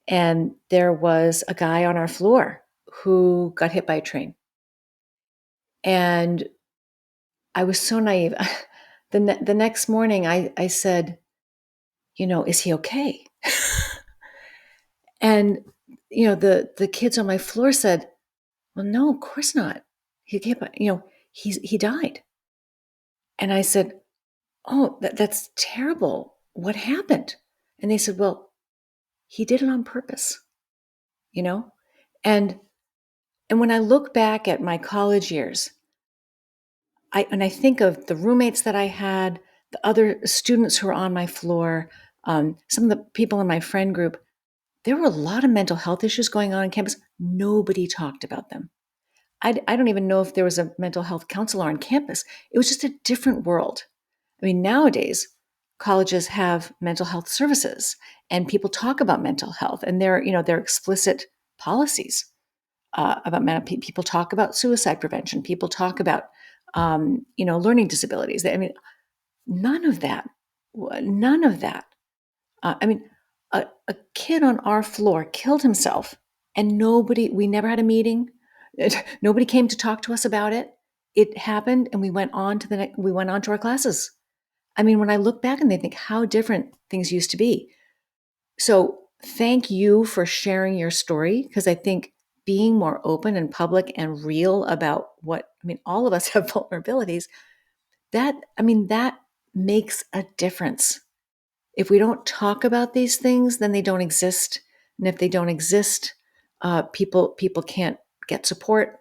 and there was a guy on our floor who got hit by a train. And I was so naive. The next morning, I said, is he okay? And the kids on my floor said, well, no, of course not. He can't, he died. And I said, oh, that's terrible. What happened? And they said, well, he did it on purpose, you know? And when I look back at my college years, I think of the roommates that I had, the other students who were on my floor, some of the people in my friend group, there were a lot of mental health issues going on campus. Nobody talked about them. I don't even know if there was a mental health counselor on campus. It was just a different world. I mean, nowadays, colleges have mental health services and people talk about mental health, and there are explicit policies about mental. People talk about suicide prevention. People talk about learning disabilities. I mean, none of that. None of that. I mean, a kid on our floor killed himself, and we never had a meeting. Nobody came to talk to us about it. It happened, and we went on to our classes. I mean, when I look back and they think how different things used to be. So thank you for sharing your story, because I think being more open and public and real about all of us have vulnerabilities. That makes a difference. If we don't talk about these things, then they don't exist. And if they don't exist, people can't get support,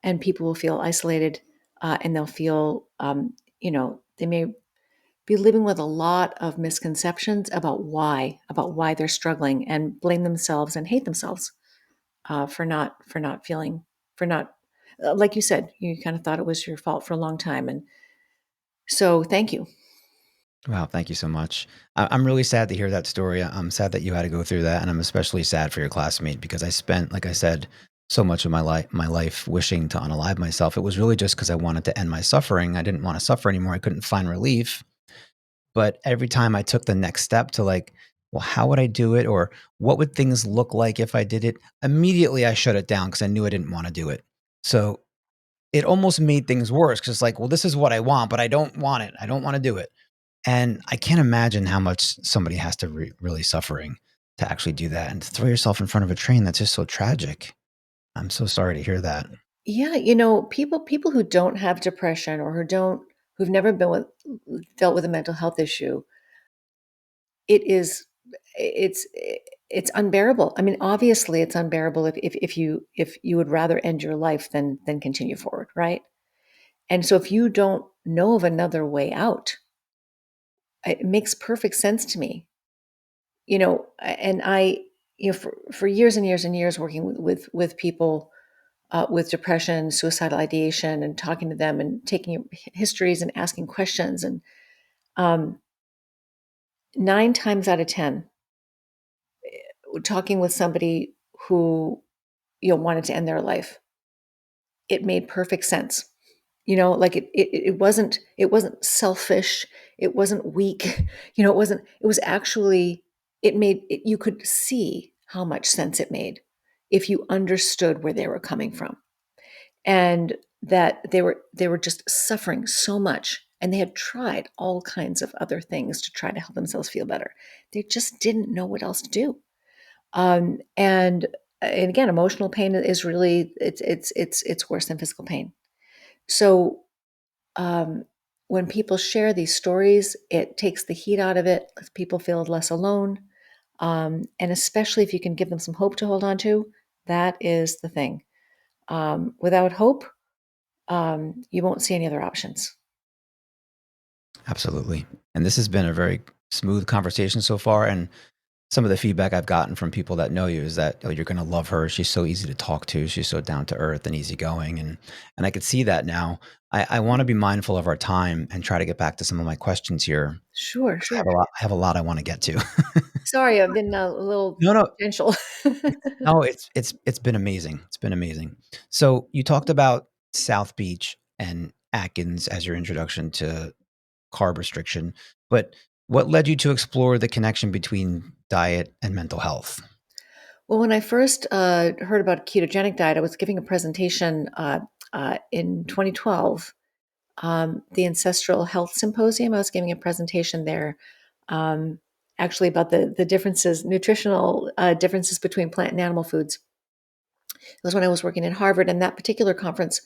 and people will feel isolated, and they'll feel, they may be living with a lot of misconceptions about why they're struggling, and blame themselves and hate themselves for not feeling, for not, like you said, you kind of thought it was your fault for a long time, and so thank you. Wow, thank you so much. I'm really sad to hear that story. I'm sad that you had to go through that, and I'm especially sad for your classmate because I spent, like I said, so much of my life wishing to unalive myself. It was really just because I wanted to end my suffering. I didn't want to suffer anymore. I couldn't find relief. But every time I took the next step to like, well, how would I do it, or what would things look like if I did it? Immediately, I shut it down because I knew I didn't want to do it. So it almost made things worse because, like, well, this is what I want, but I don't want it. I don't want to do it. And I can't imagine how much somebody has to really suffering to actually do that and to throw yourself in front of a train. That's just so tragic. I'm so sorry to hear that. Yeah, people who don't have depression or who've never dealt with a mental health issue, it is it's it's unbearable. I mean, obviously it's unbearable if you would rather end your life than continue forward, right? And so if you don't know of another way out, it makes perfect sense to me. And for years and years and years working with people with depression, suicidal ideation, and talking to them and taking histories and asking questions. And um, 9 times out of 10, talking with somebody who wanted to end their life, it made perfect sense. Like it wasn't selfish, it wasn't weak, it was actually, you could see how much sense it made if you understood where they were coming from, and that they were just suffering so much, and they had tried all kinds of other things to try to help themselves feel better. They just didn't know what else to do. And again, emotional pain is really, it's worse than physical pain. So um, when people share these stories, it takes the heat out of it, lets people feel less alone. And especially if you can give them some hope to hold on to, that is the thing. Without hope, you won't see any other options. Absolutely. And this has been a very smooth conversation so far. And some of the feedback I've gotten from people that know you is that, oh, you're going to love her. She's so easy to talk to. She's so down to earth and easygoing. And I could see that now. I want to be mindful of our time and try to get back to some of my questions here. Sure, 'Cause sure. I have a lot I want to get to. Sorry, I've been a little No, no, tangential. no. It's been amazing. It's been amazing. So you talked about South Beach and Atkins as your introduction to carb restriction, but what led you to explore the connection between diet and mental health? Well, when I first heard about ketogenic diet, I was giving a presentation in 2012, the Ancestral Health Symposium. I was giving a presentation there, um, actually about the differences, nutritional differences between plant and animal foods. It was when I was working at Harvard, and that particular conference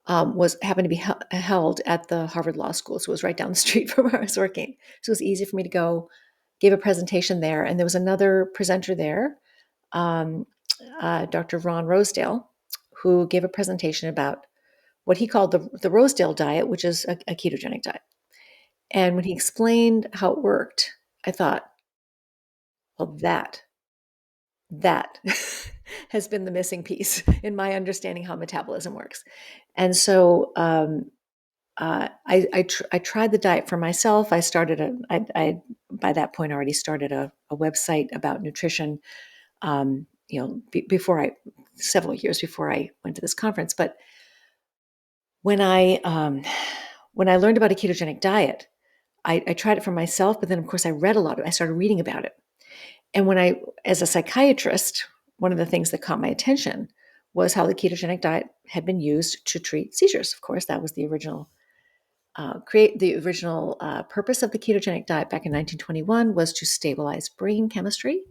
was happened to be held at the Harvard Law School, so it was right down the street from where I was working. So it was easy for me to go. Gave a presentation there, and there was another presenter there, um, Dr. Ron Rosedale, who gave a presentation about what he called the Rosedale diet, which is a ketogenic diet. And when he explained how it worked, I thought, well, that has been the missing piece in my understanding how metabolism works. And so I tried the diet for myself. I by that point already started a website about nutrition. Before several years before I went to this conference. But when I learned about a ketogenic diet, I tried it for myself. But then, of course, I read a lot. I started reading about it. And as a psychiatrist, one of the things that caught my attention was how the ketogenic diet had been used to treat seizures. Of course, that was the original purpose of the ketogenic diet back in 1921 was to stabilize brain chemistry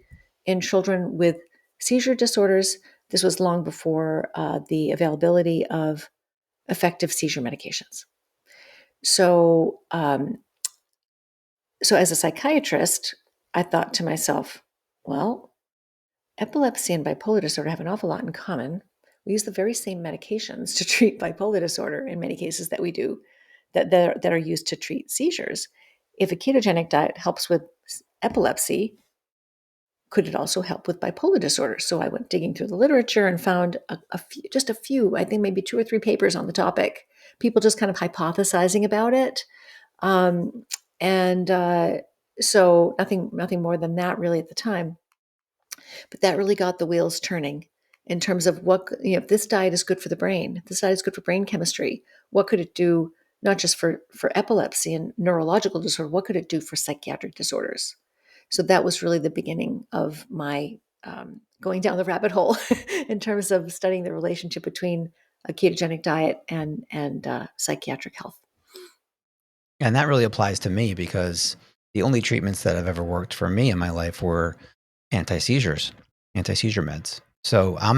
in children with seizure disorders. This was long before the availability of effective seizure medications. So, so as a psychiatrist, I thought to myself, well, epilepsy and bipolar disorder have an awful lot in common. We use the very same medications to treat bipolar disorder in many cases that we do that are used to treat seizures. If a ketogenic diet helps with epilepsy, could it also help with bipolar disorder? So I went digging through the literature and found just a few, I think maybe 2 or 3 papers on the topic, people just kind of hypothesizing about it. Um, and so nothing more than that really at the time. But that really got the wheels turning in terms of if this diet is good for the brain, if this diet is good for brain chemistry, what could it do not just for epilepsy and neurological disorder, what could it do for psychiatric disorders? So that was really the beginning of my going down the rabbit hole in terms of studying the relationship between a ketogenic diet and psychiatric health. And that really applies to me because the only treatments that have ever worked for me in my life were anti-seizures, anti-seizure meds. So I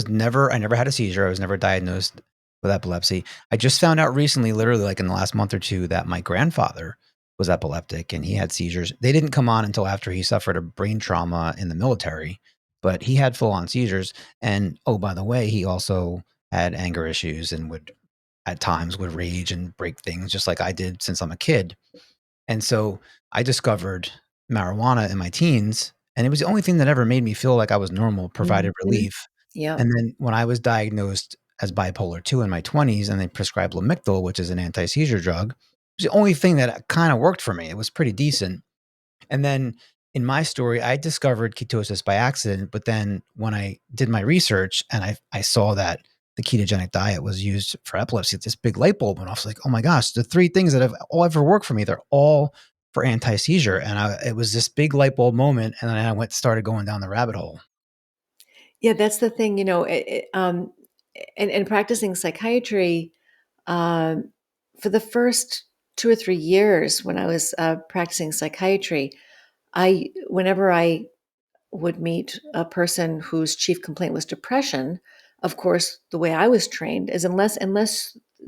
never had a seizure. I was never diagnosed with epilepsy. I just found out recently, literally like in the last month or two, that my grandfather was epileptic and he had seizures. They didn't come on until after he suffered a brain trauma in the military, but he had full on seizures. And oh, by the way, he also had anger issues and would at times would rage and break things just like I did since I'm a kid. And so I discovered marijuana in my teens, and it was the only thing that ever made me feel like I was normal, provided Mhm. relief. Yep. And then when I was diagnosed as bipolar 2 in my 20s and they prescribed Lamictal, which is an anti-seizure drug, it was the only thing that kind of worked for me. It was pretty decent. And then in my story, I discovered ketosis by accident. But then when I did my research and I saw that the ketogenic diet was used for epilepsy, this big light bulb went off. I was like, oh my gosh, the three things that have all ever worked for me, they're all for anti seizure. And it was this big light bulb moment. And then I started going down the rabbit hole. Yeah, that's the thing, and practicing psychiatry, um, for the first 2 or 3 years when I was, practicing psychiatry, whenever I would meet a person whose chief complaint was depression, of course, the way I was trained is unless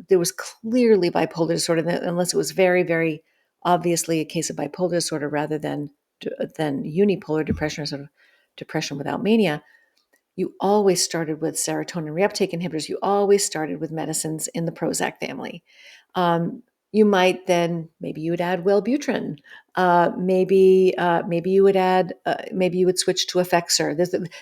there was clearly bipolar disorder, unless it was very, very obviously a case of bipolar disorder rather than unipolar depression or sort of depression without mania, you always started with serotonin reuptake inhibitors. You always started with medicines in the Prozac family. Um, you might then maybe you would add Wellbutrin. Maybe you would add maybe you would switch to Effexor.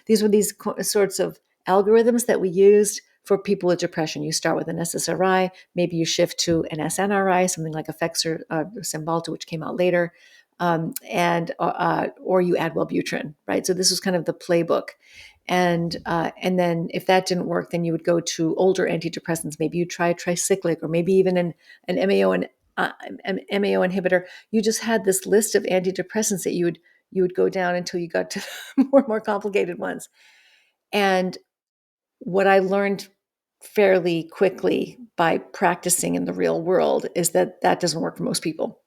These were these sorts of algorithms that we used for people with depression. You start with an SSRI, maybe you shift to an SNRI, something like Effexor, Cymbalta, which came out later, and or you add Wellbutrin, right? So this was kind of the playbook. And then if that didn't work, then you would go to older antidepressants. Maybe you try a tricyclic, or maybe even an MAO inhibitor. You just had this list of antidepressants that you would go down until you got to more and more complicated ones. And what I learned fairly quickly by practicing in the real world is that that doesn't work for most people.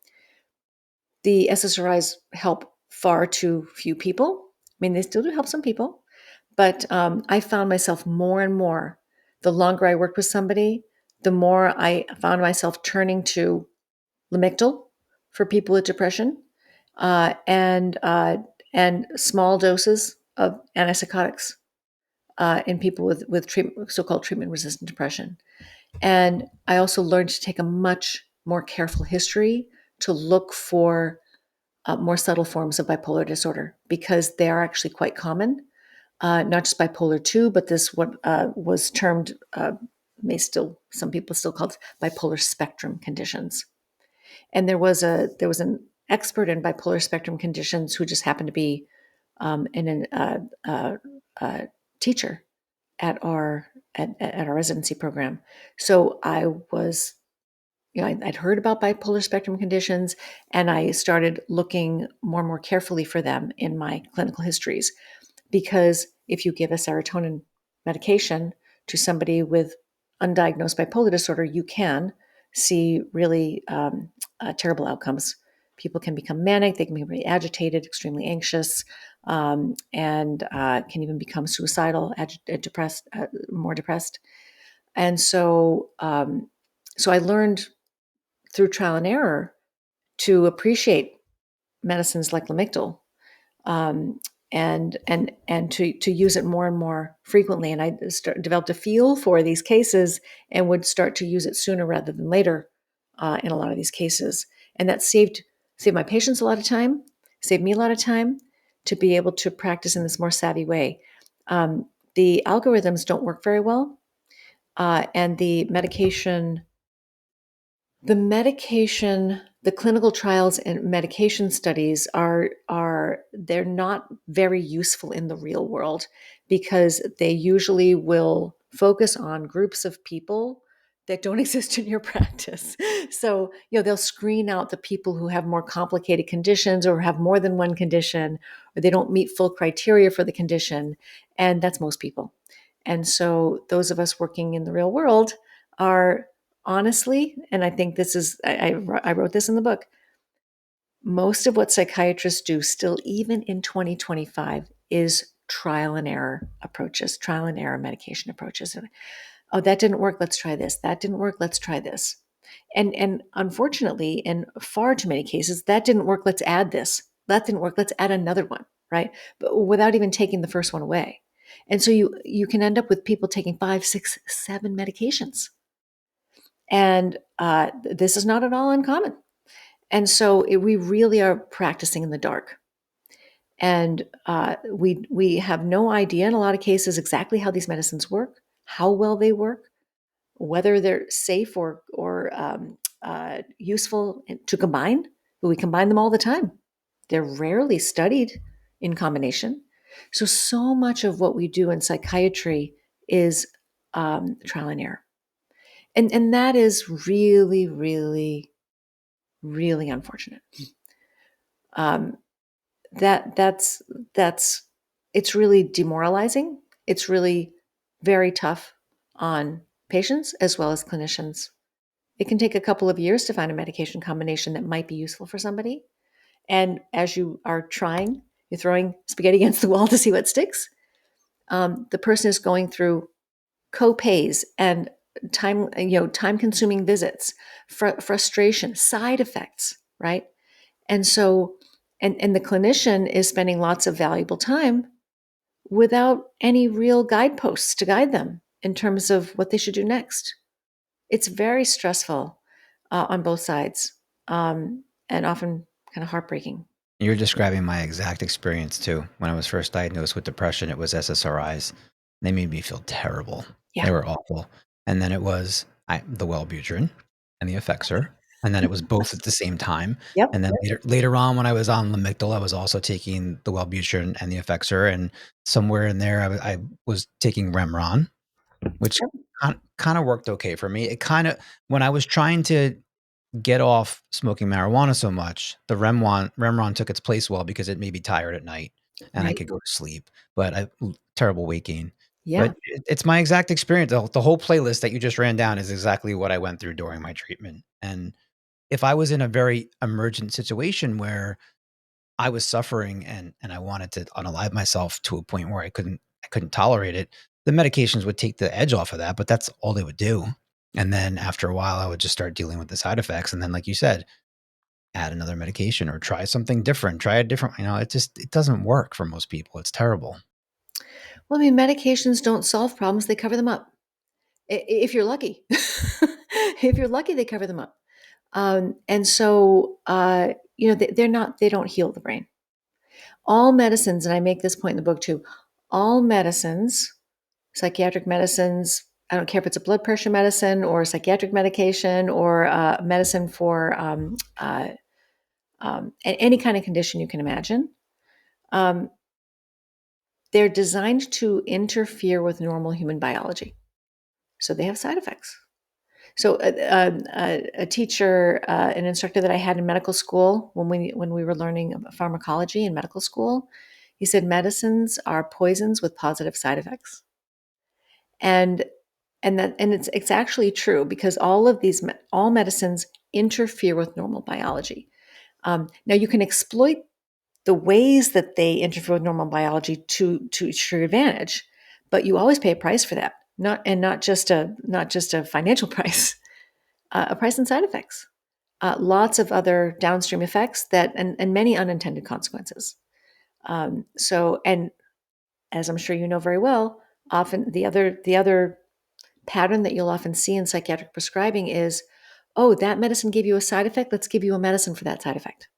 The SSRIs help far too few people. I mean, they still do help some people, but I found myself more and more, the longer I worked with somebody, the more I found myself turning to Lamictal for people with depression, uh, and uh, and small doses of antipsychotics in people with so-called treatment-resistant depression. And I also learned to take a much more careful history to look for more subtle forms of bipolar disorder because they are actually quite common. Not just bipolar 2, but this what was termed, may still, some people still call it bipolar spectrum conditions. And there was an expert in bipolar spectrum conditions who just happened to be an teacher at our residency program. So I was, I'd heard about bipolar spectrum conditions, and I started looking more and more carefully for them in my clinical histories. Because if you give a serotonin medication to somebody with undiagnosed bipolar disorder, you can see really terrible outcomes. People can become manic, they can be really agitated, extremely anxious, and can even become suicidal, depressed, more depressed. And so I learned through trial and error to appreciate medicines like Lamictal, um, and to use it more and more frequently. And I developed a feel for these cases and would start to use it sooner rather than later in a lot of these cases. And that saved my patients a lot of time, saved me a lot of time to be able to practice in this more savvy way. The algorithms don't work very well, and the clinical trials and medication studies are they're not very useful in the real world because they usually will focus on groups of people that don't exist in your practice. So, they'll screen out the people who have more complicated conditions or have more than one condition, or they don't meet full criteria for the condition, and that's most people. And so those of us working in the real world are honestly, and I think this is, I wrote this in the book, most of what psychiatrists do still, even in 2025, is trial and error approaches, trial and error medication approaches. Oh, that didn't work. Let's try this. That didn't work. Let's try this. And unfortunately, in far too many cases, that didn't work. Let's add this. That didn't work. Let's add another one, right? But without even taking the first one away. And so you can end up with people taking 5, 6, 7 medications. And this is not at all uncommon. And so we really are practicing in the dark. And we have no idea in a lot of cases exactly how these medicines work, how well they work, whether they're safe or useful to combine. But we combine them all the time. They're rarely studied in combination. So much of what we do in psychiatry is trial and error. And that is really, really, really unfortunate. Um, that's it's really demoralizing. It's really very tough on patients as well as clinicians. It can take a couple of years to find a medication combination that might be useful for somebody. And as you are trying, you're throwing spaghetti against the wall to see what sticks. The person is going through co-pays and time consuming visits, frustration, side effects, right? And so, and the clinician is spending lots of valuable time without any real guideposts to guide them in terms of what they should do next. It's very stressful on both sides, and often kind of heartbreaking. You're describing my exact experience too. When I was first diagnosed with depression, it was SSRIs. They made me feel terrible. Yeah. They were awful. And then it was the Wellbutrin and the Effexor, and then it was both at the same time. Yep. And then later on, when I was on Lamictal, I was also taking the Wellbutrin and the Effexor, and somewhere in there, I was taking Remron, which Yep. kind of worked okay for me. It kind of when I was trying to get off smoking marijuana so much, the Remron took its place well because it made me tired at night and I Right. could go to sleep, but terrible weight gain. Yeah. But it's my exact experience. The whole playlist that you just ran down is exactly what I went through during my treatment. And if I was in a very emergent situation where I was suffering and I wanted to unalive myself to a point where I couldn't tolerate it, the medications would take the edge off of that, but that's all they would do. And then after a while, I would just start dealing with the side effects. And then, like you said, add another medication or try something different, try a different, it doesn't work for most people. It's terrible. Well, I mean, medications don't solve problems; they cover them up. If you're lucky, if you're lucky, they cover them up. And so, they're not. They don't heal the brain. All medicines, and I make this point in the book too. All medicines, psychiatric medicines. I don't care if it's a blood pressure medicine or a psychiatric medication or medicine for any kind of condition you can imagine. Um, they're designed to interfere with normal human biology. So they have side effects. So a teacher, an instructor that I had in medical school when we were learning pharmacology in medical school, he said medicines are poisons with positive side effects, and it's actually true because all medicines interfere with normal biology. Now you can exploit the ways that they interfere with normal biology to your advantage, but you always pay a price for that. Not just a financial price, a price and side effects, lots of other downstream effects and many unintended consequences. And as I'm sure you know very well, often the other pattern that you'll often see in psychiatric prescribing is, oh, that medicine gave you a side effect. Let's give you a medicine for that side effect.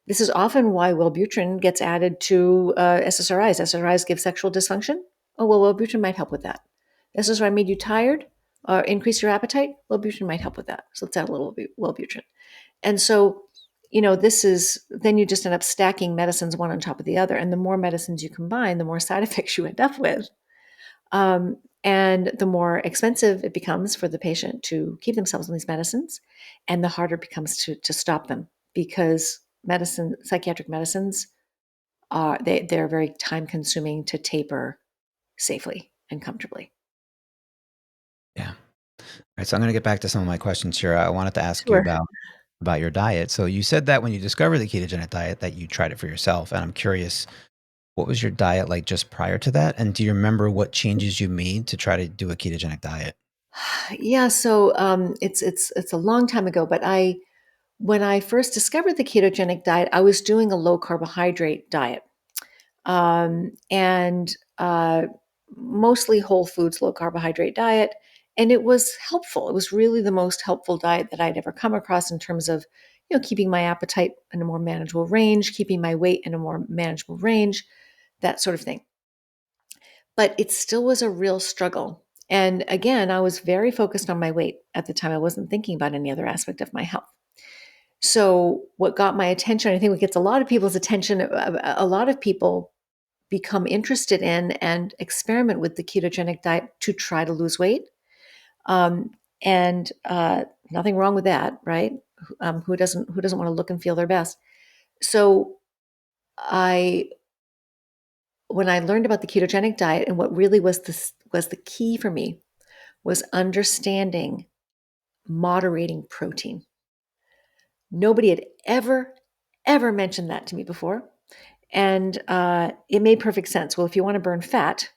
This is often why Wellbutrin gets added to SSRIs. SSRIs give sexual dysfunction. Oh, well, Wellbutrin might help with that. SSRI made you tired or increase your appetite. Wellbutrin might help with that. So let's add a little Wellbutrin. And so, then you just end up stacking medicines one on top of the other. And the more medicines you combine, the more side effects you end up with. And the more expensive it becomes for the patient to keep themselves on these medicines, and the harder it becomes to stop them because psychiatric medicines they're very time consuming to taper safely and comfortably. Yeah. All right. So I'm going to get back to some of my questions here. I wanted to ask you Sure. about your diet. So you said that when you discovered the ketogenic diet that you tried it for yourself, and I'm curious what was your diet like just prior to that? And do you remember what changes you made to try to do a ketogenic diet? Yeah, so it's a long time ago, but I when I first discovered the ketogenic diet, I was doing a low carbohydrate diet, and mostly whole foods, low carbohydrate diet, and it was helpful. It was really the most helpful diet that I'd ever come across in terms of, keeping my appetite in a more manageable range, keeping my weight in a more manageable range, that sort of thing. But it still was a real struggle. And again, I was very focused on my weight at the time. I wasn't thinking about any other aspect of my health. So, what got my attention, I think what gets a lot of people's attention, a lot of people become interested in and experiment with the ketogenic diet to try to lose weight. And nothing wrong with that, right? Who doesn't want to look and feel their best? So, I when I learned about the ketogenic diet, and what really was the key for me was understanding moderating protein. Nobody had ever mentioned that to me before, and it made perfect sense. Well, if you want to burn fat,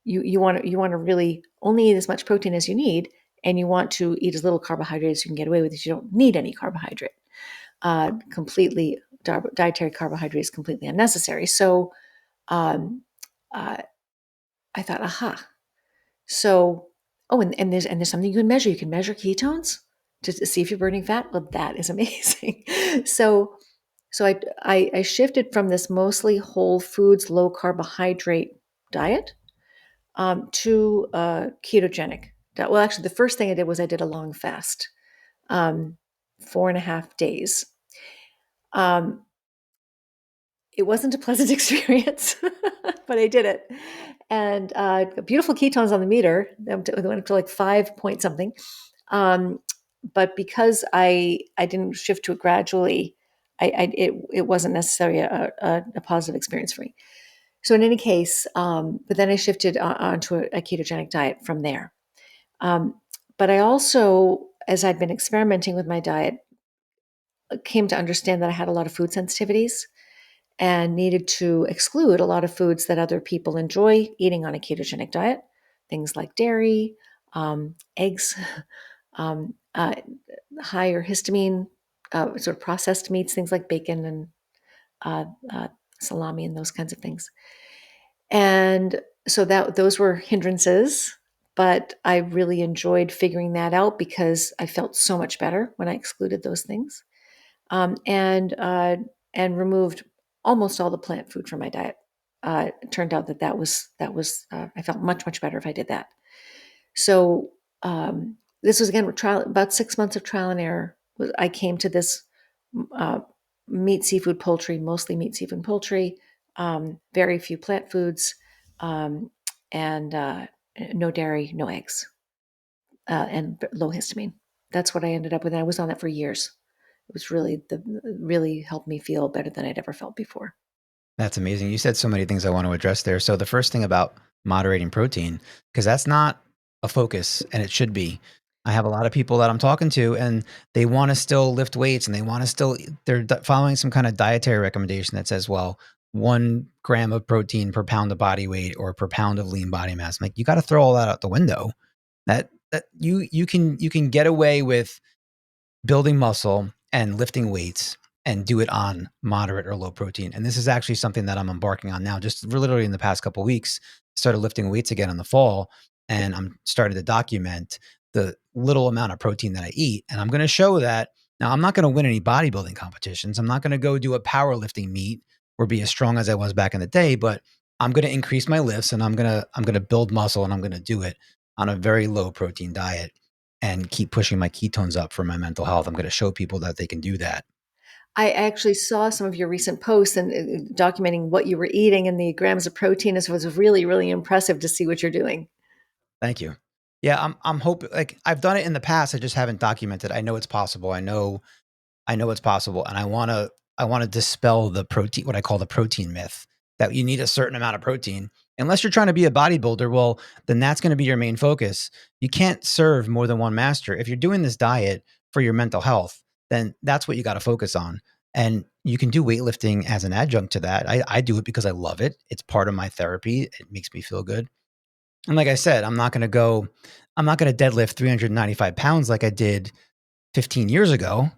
you want to really only eat as much protein as you need, and you want to eat as little carbohydrate as you can get away with. If you don't need any carbohydrate, completely dietary carbohydrate is completely unnecessary. So um, uh, I thought, aha. So, oh, and there's something you can measure. You can measure ketones to see if you're burning fat. Well, that is amazing. so, so I shifted from this mostly whole foods, low carbohydrate diet to ketogenic. Well, actually, the first thing I did was I did a long fast, 4.5 days. Um, it wasn't a pleasant experience, but I did it. And beautiful ketones on the meter. They went up to like 5 point something. But because I didn't shift to it gradually, it wasn't necessarily a positive experience for me. So in any case, but then I shifted onto a ketogenic diet from there. Um, but I also, as I'd been experimenting with my diet, came to understand that I had a lot of food sensitivities and needed to exclude a lot of foods that other people enjoy eating on a ketogenic diet, things like dairy, eggs, uh, higher histamine, sort of processed meats, things like bacon and uh, uh, salami and those kinds of things. And so that those were hindrances, but I really enjoyed figuring that out because I felt so much better when I excluded those things, um, and uh, and removed almost all the plant food from my diet. It turned out that was I felt much better if I did that. So this was again trial, about 6 months of trial and error. I came to this uh, meat, seafood, poultry, mostly meat, seafood, poultry, very few plant foods, um, and no dairy, no eggs, and low histamine. That's what I ended up with. And I was on that for years. It was really helped me feel better than I'd ever felt before. That's amazing. You said so many things I want to address there. So the first thing about moderating protein, because that's not a focus and it should be. I have a lot of people that I'm talking to and they want to still lift weights and they want to still, following some kind of dietary recommendation that says, well, 1 gram of protein per pound of body weight or per pound of lean body mass. I'm like, you got to throw all that out the window. That you can get away with building muscle and lifting weights and do it on moderate or low protein. And this is actually something that I'm embarking on now, just literally in the past couple of weeks. Started lifting weights again in the fall, and I'm starting to document the little amount of protein that I eat. And I'm going to show that now I'm not going to win any bodybuilding competitions. I'm not going to go do a powerlifting meet or be as strong as I was back in the day, but I'm going to increase my lifts and I'm going to build muscle and I'm going to do it on a very low protein diet and keep pushing my ketones up for my mental health. I'm going to show people that they can do that. I actually saw some of your recent posts and documenting what you were eating and the grams of protein. It was really impressive to see what you're doing. Thank you. Yeah, I'm hoping like I've done it in the past. I just haven't documented. I know it's possible. I know it's possible, and I want to dispel the protein, what I call the protein myth, that you need a certain amount of protein. Unless you're trying to be a bodybuilder, well, then that's going to be your main focus. You can't serve more than one master. If you're doing this diet for your mental health, then that's what you got to focus on. And you can do weightlifting as an adjunct to that. I do it because I love it. It's part of my therapy. It makes me feel good. And like I said, I'm not going to deadlift 395 pounds like I did 15 years ago,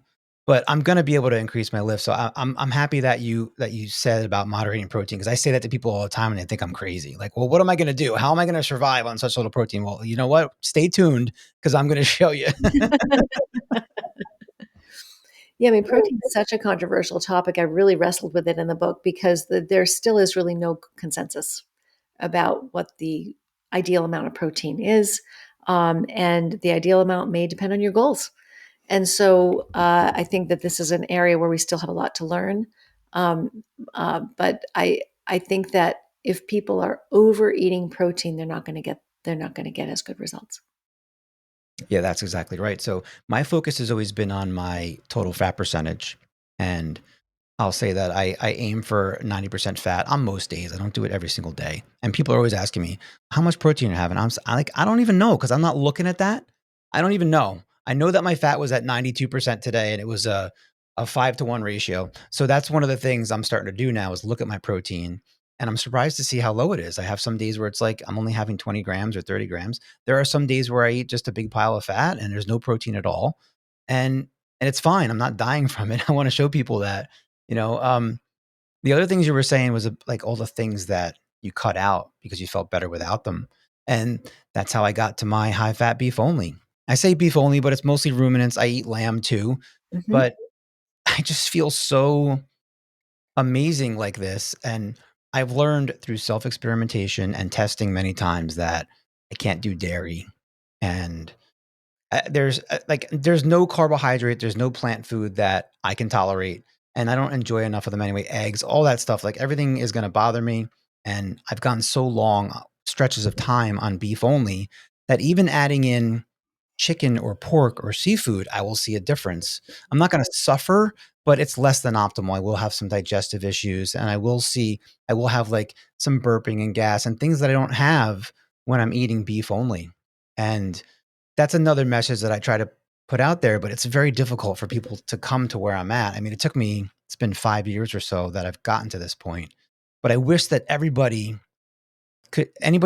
but I'm going to be able to increase my lift. So I'm happy that you said about moderating protein, because I say that to people all the time and they think I'm crazy. Like, well, what am I going to do? How am I going to survive on such little protein? Well, you know what? Stay tuned, because I'm going to show you. Yeah, I mean, protein is such a controversial topic. I really wrestled with it in the book because there still is really no consensus about what the ideal amount of protein is. And the ideal amount may depend on your goals. And so I think that this is an area where we still have a lot to learn. But I think that if people are overeating protein, they're not going to get as good results. Yeah, that's exactly right. So my focus has always been on my total fat percentage. And I'll say that I aim for 90% fat on most days. I don't do it every single day. And people are always asking me, how much protein you're having? I like, I don't even know, because I'm not looking at that. I don't even know. I know that my fat was at 92% today, and it was a 5-to-1 ratio. So that's one of the things I'm starting to do now, is look at my protein. And I'm surprised to see how low it is. I have some days where it's like I'm only having 20 grams or 30 grams. There are some days where I eat just a big pile of fat and there's no protein at all. And and it's fine. I'm not dying from it. I want to show people that, you know, the other things you were saying was like all the things that you cut out because you felt better without them. And that's how I got to my high fat beef only. I say beef only, but it's mostly ruminants. I eat lamb too, Hmm. but I just feel so amazing like this. And I've learned through self experimentation and testing many times that I can't do dairy. And there's no carbohydrate, there's no plant food that I can tolerate, and I don't enjoy enough of them anyway. Eggs, all that stuff, like everything is going to bother me. And I've gone so long stretches of time on beef only that even adding in chicken or pork or seafood, I will see a difference. I'm not going to suffer, but it's less than optimal. I will have some digestive issues, and I will have like some burping and gas and things that I don't have when I'm eating beef only. And that's another message that I try to put out there, but it's very difficult for people to come to where I'm at. I mean, it's been 5 years or so that I've gotten to this point, but I wish that anybody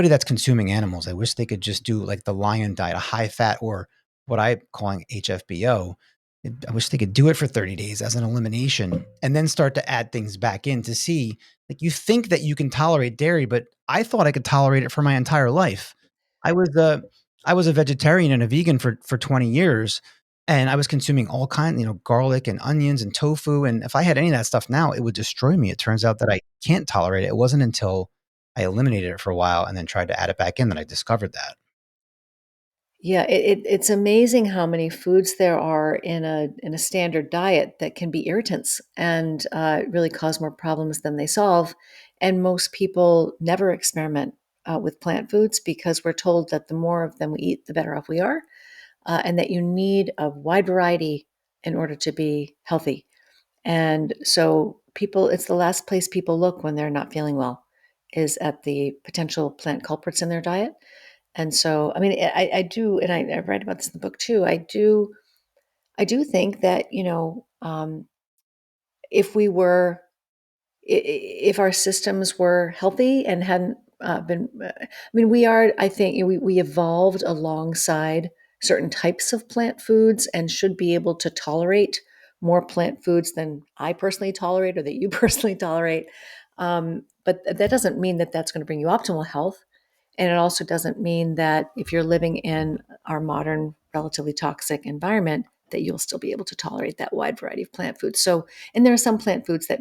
that's consuming animals, I wish they could just do like the lion diet, a high fat, or what I'm calling HFBO. I wish they could do it for 30 days as an elimination and then start to add things back in to see, like, you think that you can tolerate dairy, but I thought I could tolerate it for my entire life. I was a, I was a vegetarian and a vegan for 20 years, and I was consuming all kinds, garlic and onions and tofu. And if I had any of that stuff now, it would destroy me. It turns out that I can't tolerate it. It wasn't until I eliminated it for a while and then tried to add it back in that I discovered that. Yeah, it's amazing how many foods there are in a standard diet that can be irritants and really cause more problems than they solve. And most people never experiment with plant foods because we're told that the more of them we eat, the better off we are, and that you need a wide variety in order to be healthy. And so people, it's the last place people look when they're not feeling well, is at the potential plant culprits in their diet. And so, I mean, I do, and I write about this in the book too. I do think that if we were, if our systems were healthy and hadn't been, I mean, we are. I think we evolved alongside certain types of plant foods and should be able to tolerate more plant foods than I personally tolerate or that you personally tolerate. But that doesn't mean that that's going to bring you optimal health. And it also doesn't mean that if you're living in our modern, relatively toxic environment, that you'll still be able to tolerate that wide variety of plant foods. So, and there are some plant foods that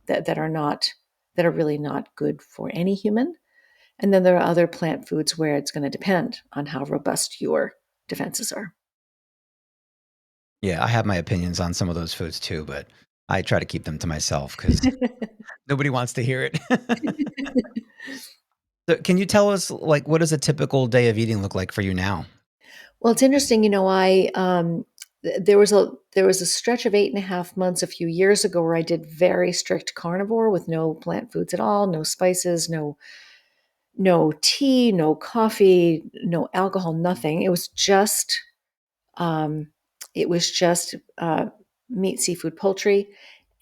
that are not, that are really not good for any human. And then there are other plant foods where it's going to depend on how robust your defenses are. Yeah, I have my opinions on some of those foods too, but I try to keep them to myself because nobody wants to hear it. So can you tell us, like, what does a typical day of eating look like for you now? Well, it's interesting. There was a stretch of 8.5 months a few years ago where I did very strict carnivore with no plant foods at all, no spices, no tea, no coffee, no alcohol, nothing. Um, it was just meat, seafood, poultry,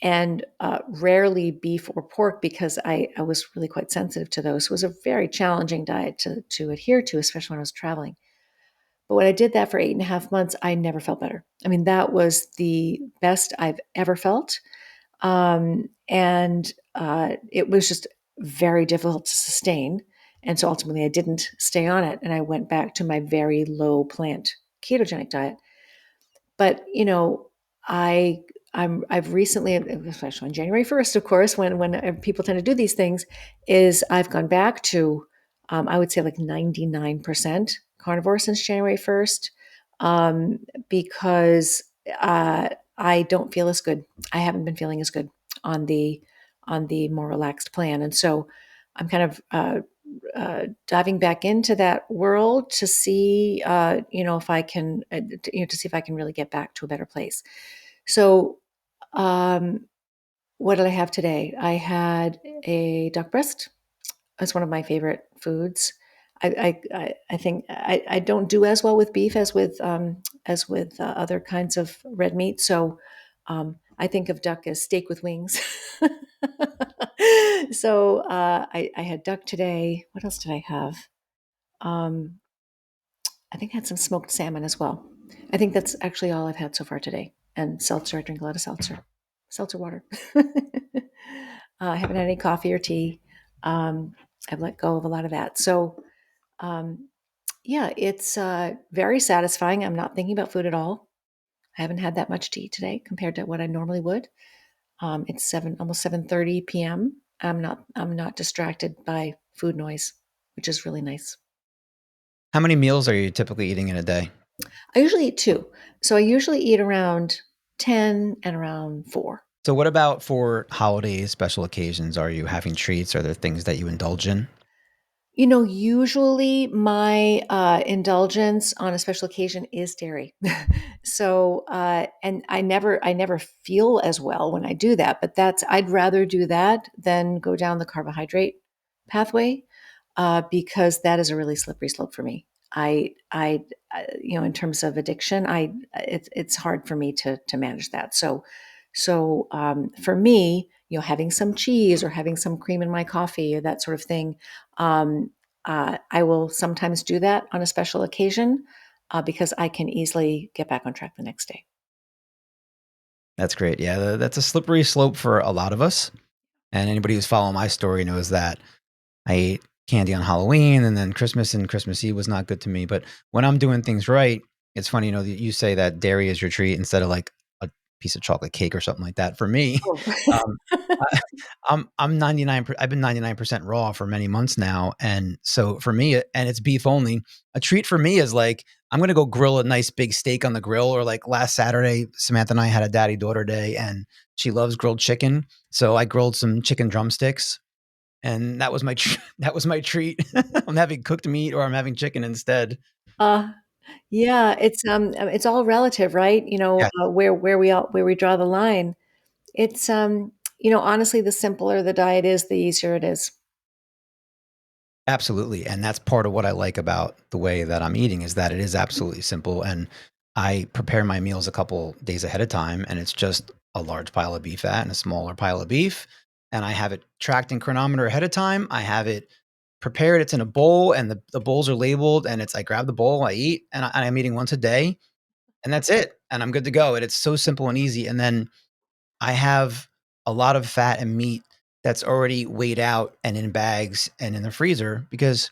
and rarely beef or pork because I was really quite sensitive to those. So it was a very challenging diet to adhere to, especially when I was traveling. But when I did that for 8.5 months, I never felt better. I mean, that was the best I've ever felt. And it was just very difficult to sustain. And so ultimately, I didn't stay on it. And I went back to my very low plant ketogenic diet. But I I've recently, especially on January 1st, of course, when people tend to do these things, is I've gone back to I would say like 99% carnivore since January 1st, because I don't feel as good. I haven't been feeling as good on the more relaxed plan, and so I'm kind of diving back into that world to see, if I can, to see if I can really get back to a better place. So, um, what did I have today? I had a duck breast. That's one of my favorite foods. I think I don't do as well with beef as with other kinds of red meat. So I think of duck as steak with wings. So I had duck today. What else did I have? Um, I think I had some smoked salmon as well. I think that's actually all I've had so far today. And seltzer, I drink a lot of seltzer water. I haven't had any coffee or tea. I've let go of a lot of that. So, um, yeah, it's very satisfying. I'm not thinking about food at all. I haven't had that much to eat today compared to what I normally would. It's almost 7:30 p.m. I'm not distracted by food noise, which is really nice. How many meals are you typically eating in a day? I usually eat two. So I usually eat around 10 and around 4. So, what about for holidays, special occasions? Are you having treats? Are there things that you indulge in? Usually my indulgence on a special occasion is dairy. So, and I never feel as well when I do that, but I'd rather do that than go down the carbohydrate pathway, because that is a really slippery slope for me. In terms of addiction, it's hard for me to manage that. So for me, having some cheese or having some cream in my coffee or that sort of thing, um, I will sometimes do that on a special occasion, because I can easily get back on track the next day. That's great. Yeah, that's a slippery slope for a lot of us. And anybody who's following my story knows that I ate candy on Halloween and then Christmas and Christmas Eve was not good to me. But when I'm doing things right, it's funny, that you say that dairy is your treat instead of like a piece of chocolate cake or something like that. For me, Oh. um, I, I'm 99. I've been 99% raw for many months now, and so for me, and it's beef only. A treat for me is like I'm gonna go grill a nice big steak on the grill, or like last Saturday, Samantha and I had a daddy daughter day, and she loves grilled chicken, so I grilled some chicken drumsticks and that was my that was my treat. I'm having cooked meat or I'm having chicken instead. uh, yeah, it's all relative, right? Yeah, Where we draw the line. It's honestly, the simpler the diet is, the easier it is. absolutely. And that's part of what I like about the way that I'm eating is that it is absolutely simple. And I prepare my meals a couple days ahead of time, and it's just a large pile of beef fat and a smaller pile of beef. And I have it tracked in chronometer ahead of time. I have it prepared. It's in a bowl, and the bowls are labeled. And it's I grab the bowl, I eat, and I'm eating once a day, and that's it. And I'm good to go. And it's so simple and easy. And then I have a lot of fat and meat that's already weighed out and in bags and in the freezer because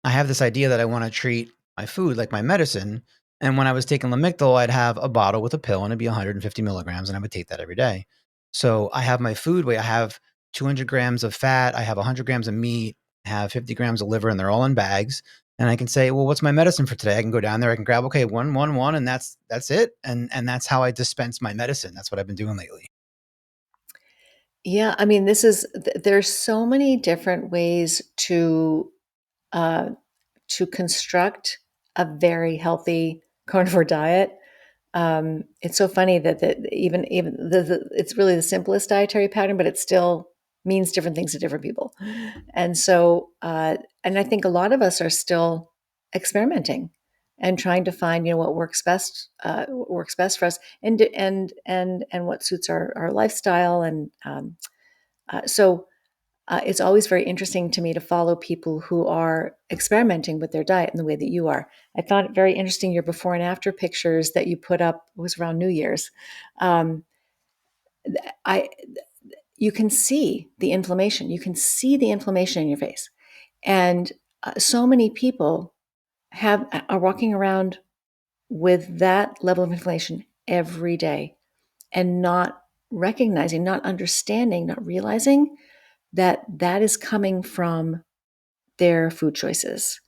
I have this idea that I want to treat my food like my medicine. And when I was taking Lamictal, I'd have a bottle with a pill and it'd be 150 milligrams, and I would take that every day. So I have my food weight. I have 200 grams of fat. I have 100 grams of meat. I have 50 grams of liver, and they're all in bags. And I can say, well, what's my medicine for today? I can go down there. I can grab, okay, one, and that's it. And that's how I dispense my medicine. That's what I've been doing lately. Yeah, I mean, there's so many different ways uh, to construct a very healthy carnivore diet. It's so funny that even it's really the simplest dietary pattern, but it still means different things to different people. And so, and I think a lot of us are still experimenting. and trying to find, what works best for us, and what suits our lifestyle. And so it's always very interesting to me to follow people who are experimenting with their diet in the way that you are. I found it very interesting your before and after pictures that you put up. It was around New Year's. Um, I You can see the inflammation. You can see the inflammation in your face, and so many people are walking around with that level of inflammation every day and not recognizing, not understanding, not realizing that that is coming from their food choices.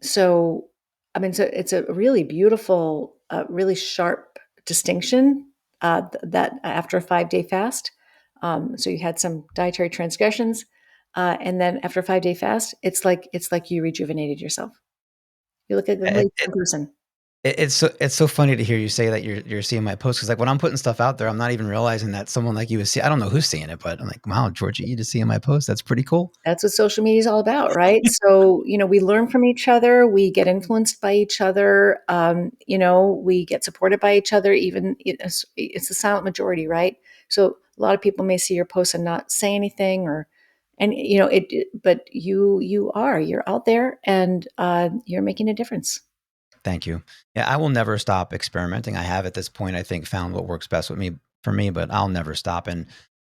So, I mean, so it's a really beautiful, really sharp distinction that after a 5 day fast. So you had some dietary transgressions, and then after a 5 day fast, it's like you rejuvenated yourself. You look like a It, completely different person. it's so funny to hear you say that you're seeing my posts, because like when I'm putting stuff out there, I'm not even realizing that someone like you is see. I don't know who's seeing it, but I'm like, wow, Georgia, you just seeing my post. That's pretty cool. That's what social media is all about, right? So, we learn from each other, we get influenced by each other, we get supported by each other, even it's the silent majority, right? So, a lot of people may see your post and not say anything, but you're out there, and you're making a difference. Thank you. Yeah, I will never stop experimenting. I have at this point, I think, found what works best with me for me, but I'll never stop. And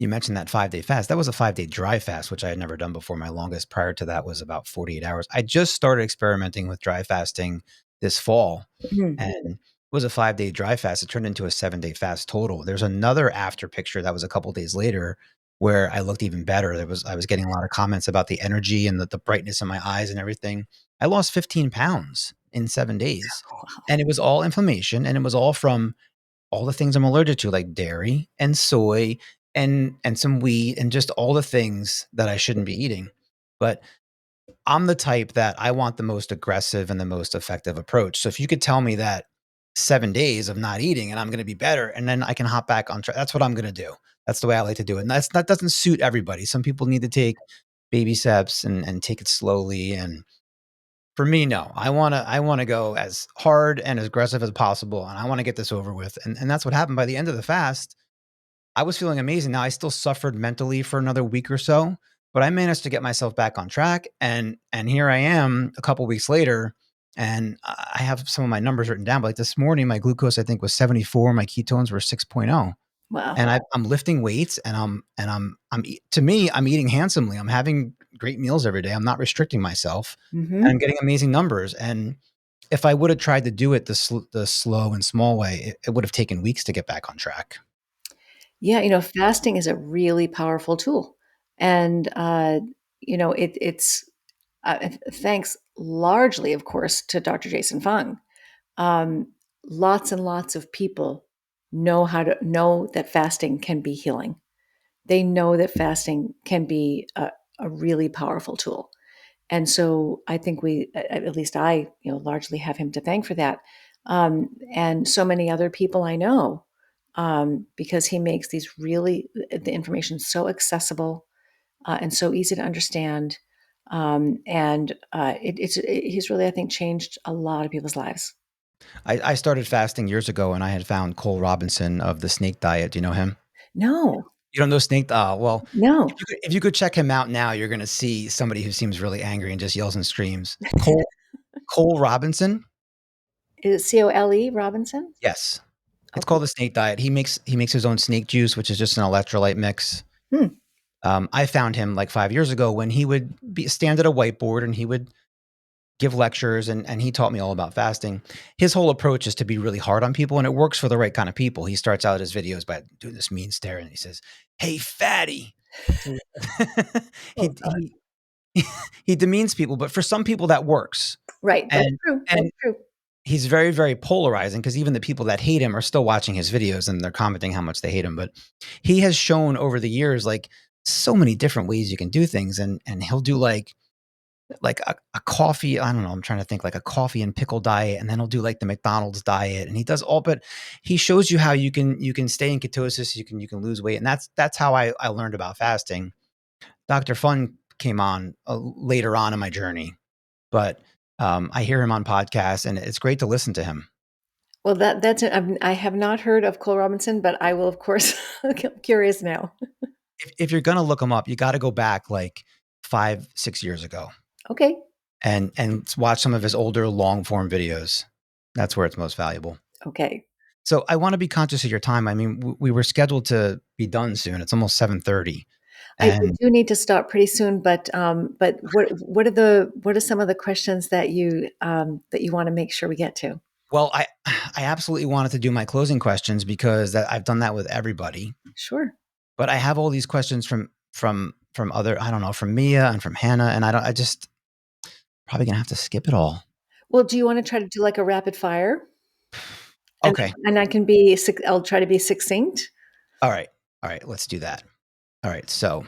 you mentioned that 5 day fast. That was a 5 day dry fast, which I had never done before. My longest prior to that was about 48 hours. I just started experimenting with dry fasting this fall, Mhm. and it was a 5 day dry fast. It turned into a 7 day fast total. There's another after picture that was a couple days later where I looked even better. I was getting a lot of comments about the energy and the brightness in my eyes and everything. I lost 15 pounds in 7 days. Wow. And it was all inflammation, and it was all from all the things I'm allergic to, like dairy and soy and some wheat and just all the things that I shouldn't be eating. But I'm the type that I want the most aggressive and the most effective approach. So if you could tell me that 7 days of not eating and I'm going to be better, and then I can hop back on track, that's what I'm going to do. That's the way I like to do it. And that doesn't suit everybody. Some people need to take baby steps and take it slowly. And for me, no. I wanna go as hard and as aggressive as possible, and I wanna get this over with, and that's what happened by the end of the fast. I was feeling amazing. Now I still suffered mentally for another week or so, but I managed to get myself back on track, and here I am a couple weeks later, and I have some of my numbers written down, but, like, this morning, my glucose, I think, was 74, my ketones were 6.0, Wow. and I'm lifting weights, and I'm ea to me, I'm eating handsomely. I'm having great meals every day. I'm not restricting myself, and I'm Hmm. getting amazing numbers. And if I would have tried to do it the slow and small way, it would have taken weeks to get back on track. Yeah, fasting is a really powerful tool, and it's thanks largely, of course, to Dr. Jason Fung. Um, Lots and lots of people know that fasting can be healing. They know that fasting can be a really powerful tool. And so I think at least I, largely have him to thank for that. And so many other people I know, because he makes the information so accessible, and so easy to understand. And he's really, I think, changed a lot of people's lives. I started fasting years ago, and I had found Cole Robinson of the Snake Diet. Do you know him? No, You don't know Snake? Well, no. if you could check him out now, you're gonna see somebody who seems really angry and just yells and screams. Cole Robinson? Is it Cole Robinson? Yes. It's Okay. called the Snake Diet. He makes his own snake juice, which is just an electrolyte mix. Hmm. I found him like 5 years ago when he would stand at a whiteboard and he would give lectures, and he taught me all about fasting. His whole approach is to be really hard on people, and it works for the right kind of people. He starts out his videos by doing this mean stare, and he says, "Hey, fatty." So Oh he God. he he demeans people, but for some people that works. Right. That's And true. That's and true. he's very, very polarizing, because even the people that hate him are still watching his videos and they're commenting how much they hate him. But he has shown over the years, like, so many different ways you can do things, and he'll do like a coffee. I don't know. I'm trying to think, like a coffee and pickle diet, and then he'll do like the McDonald's diet, and he does all. But he shows you how you can stay in ketosis. You can lose weight, and that's how I learned about fasting. Dr. Fun came on later on in my journey, but I hear him on podcasts, and it's great to listen to him. Well, that's it. I have not heard of Cole Robinson, but I will, of course, I'm curious now. If you're gonna look him up, you got to go back like 5, 6 years ago Okay. and watch some of his older long form videos. That's where it's most valuable. Okay. So I want to be conscious of your time. I mean, we were scheduled to be done soon. It's almost 7:30, I and do need to stop pretty soon, but what are some of the questions that you want to make sure we get to? well, I absolutely wanted to do my closing questions because I've done that with everybody. Sure. But I have all these questions from other, I don't know, from Mia and from Hannah, and I just probably gonna have to skip it all. Well, do you want to try to do like a rapid fire? And Okay. and I'll try to be succinct. All right. All right. Let's do that. All right. So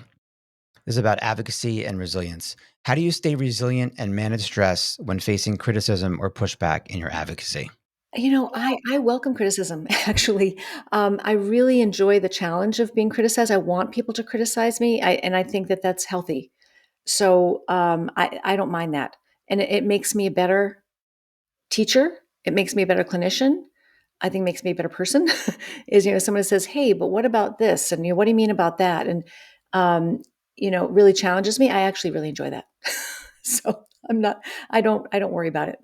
this is about advocacy and resilience. How do you stay resilient and manage stress when facing criticism or pushback in your advocacy? I welcome criticism, actually. I really enjoy the challenge of being criticized. I want people to criticize me, and I think that that's healthy. So I don't mind that, and it makes me a better teacher. It makes me a better clinician. I think makes me a better person. Is someone says, "Hey, but what about this?" And what do you mean about that? And um, really challenges me. I actually really enjoy that. So I'm not. I don't worry about it.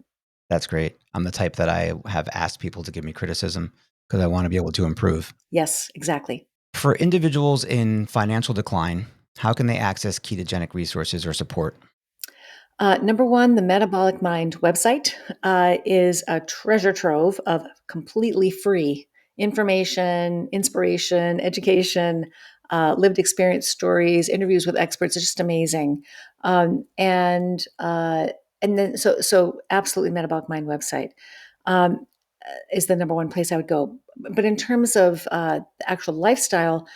That's great. I'm the type that I have asked people to give me criticism because I want to be able to improve. Yes, exactly. For individuals in financial decline, how can they access ketogenic resources or support? Number one, the Metabolic Mind website is a treasure trove of completely free information, inspiration, education, lived experience stories, interviews with experts. It's just amazing. And then so absolutely Metabolic Mind website is the number one place I would go. But in terms of the actual lifestyle,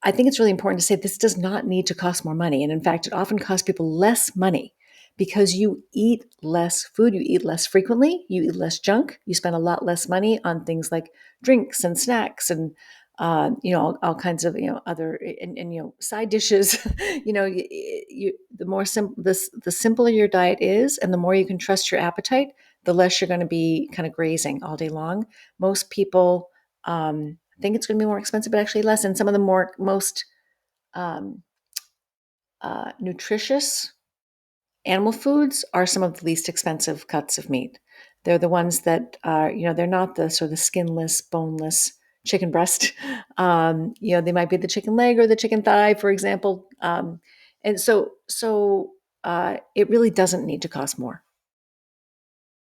I think it's really important to say this does not need to cost more money. And in fact, it often costs people less money because you eat less food, you eat less frequently, you eat less junk, you spend a lot less money on things like drinks and snacks and all kinds of other and side dishes. The more the simpler your diet is, and the more you can trust your appetite, the less you're going to be kind of grazing all day long. Most people think it's going to be more expensive, but actually less. And some of the most um, nutritious animal foods are some of the least expensive cuts of meat. They're the ones that are, they're not the sort of the skinless, boneless chicken breast. They might be the chicken leg or the chicken thigh, for example. And so it really doesn't need to cost more.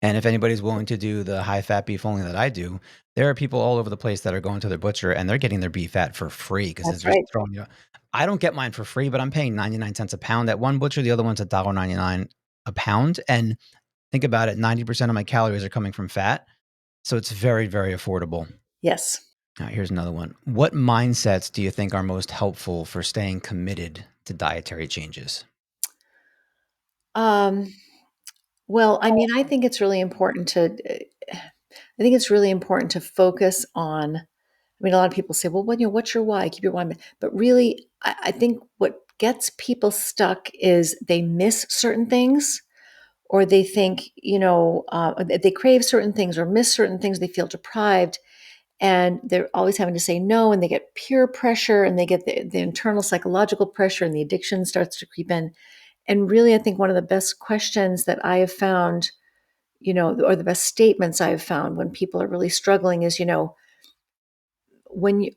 And if anybody's willing to do the high fat beef only that I do, there are people all over the place that are going to their butcher and they're getting their beef fat for free because That's they're just right. throwing I don't get mine for free, but I'm paying 99 cents a pound at one butcher. The other one's $1.99 a pound. And think about it, 90% of my calories are coming from fat. So it's very, very affordable. Yes. All right, here's another one. What mindsets do you think are most helpful for staying committed to dietary changes? Um, well, I mean, I think it's really important to focus on. I mean, a lot of people say, well, what's your why? Keep your why. But really, I think what gets people stuck is they miss certain things, or they think, they crave certain things or miss certain things. They feel deprived, and they're always having to say no, and they get peer pressure, and they get the internal psychological pressure, and the addiction starts to creep in. And really, I think one of the best questions that I have found, or the best statements I have found when people are really struggling is, when you,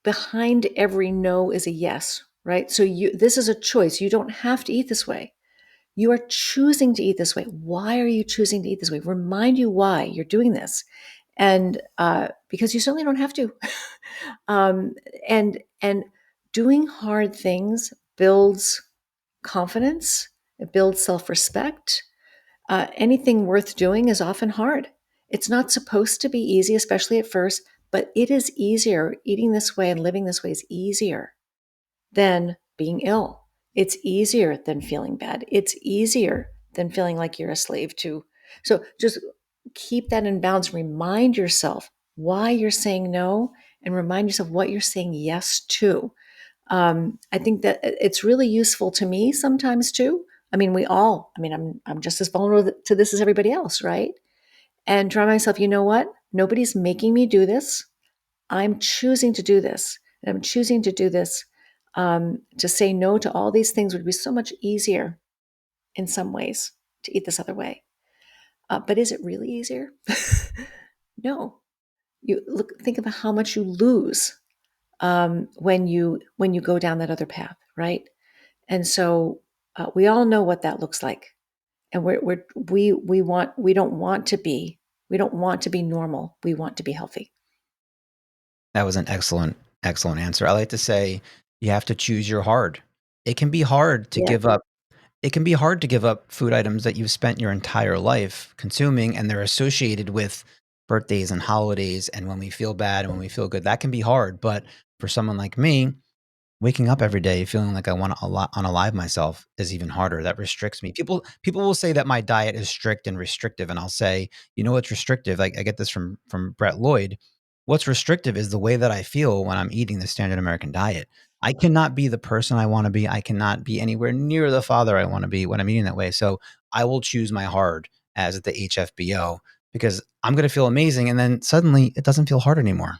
behind every no is a yes, right? So this is a choice. You don't have to eat this way. You are choosing to eat this way. Why are you choosing to eat this way? Remind you why you're doing this, and because you certainly don't have to. um, and doing hard things builds confidence. It builds self-respect. Anything worth doing is often hard. It's not supposed to be easy, especially at first, but it is easier. Eating this way and living this way is easier than being ill. It's easier than feeling bad. It's easier than feeling like you're a slave to. So just keep that in balance. Remind yourself why you're saying no, and remind yourself what you're saying yes to. I think that it's really useful to me sometimes too. I mean, I'm just as vulnerable to this as everybody else, right? And tell myself, you know what? Nobody's making me do this. I'm choosing to do this. And I'm choosing to do this. To say no to all these things would be so much easier in some ways to eat this other way. But is it really easier? No. You look, think about how much you lose when you go down that other path, right? And so we all know what that looks like, and we don't want to be normal. We want to be healthy. That was an excellent, excellent answer. I like to say you have to choose your hard. It can be hard to Yeah. give up. It can be hard to give up food items that you've spent your entire life consuming, and they're associated with birthdays and holidays. And when we feel bad and when we feel good, that can be hard. But for someone like me, waking up every day feeling like I want to unalive myself is even harder. That restricts me. People will say that my diet is strict and restrictive, and I'll say, you know what's restrictive? Like I get this from Brett Lloyd. What's restrictive is the way that I feel when I'm eating the standard American diet. I cannot be the person I want to be. I cannot be anywhere near the father I want to be when I'm eating that way. So I will choose my hard as the HFBO because I'm going to feel amazing, and then suddenly it doesn't feel hard anymore.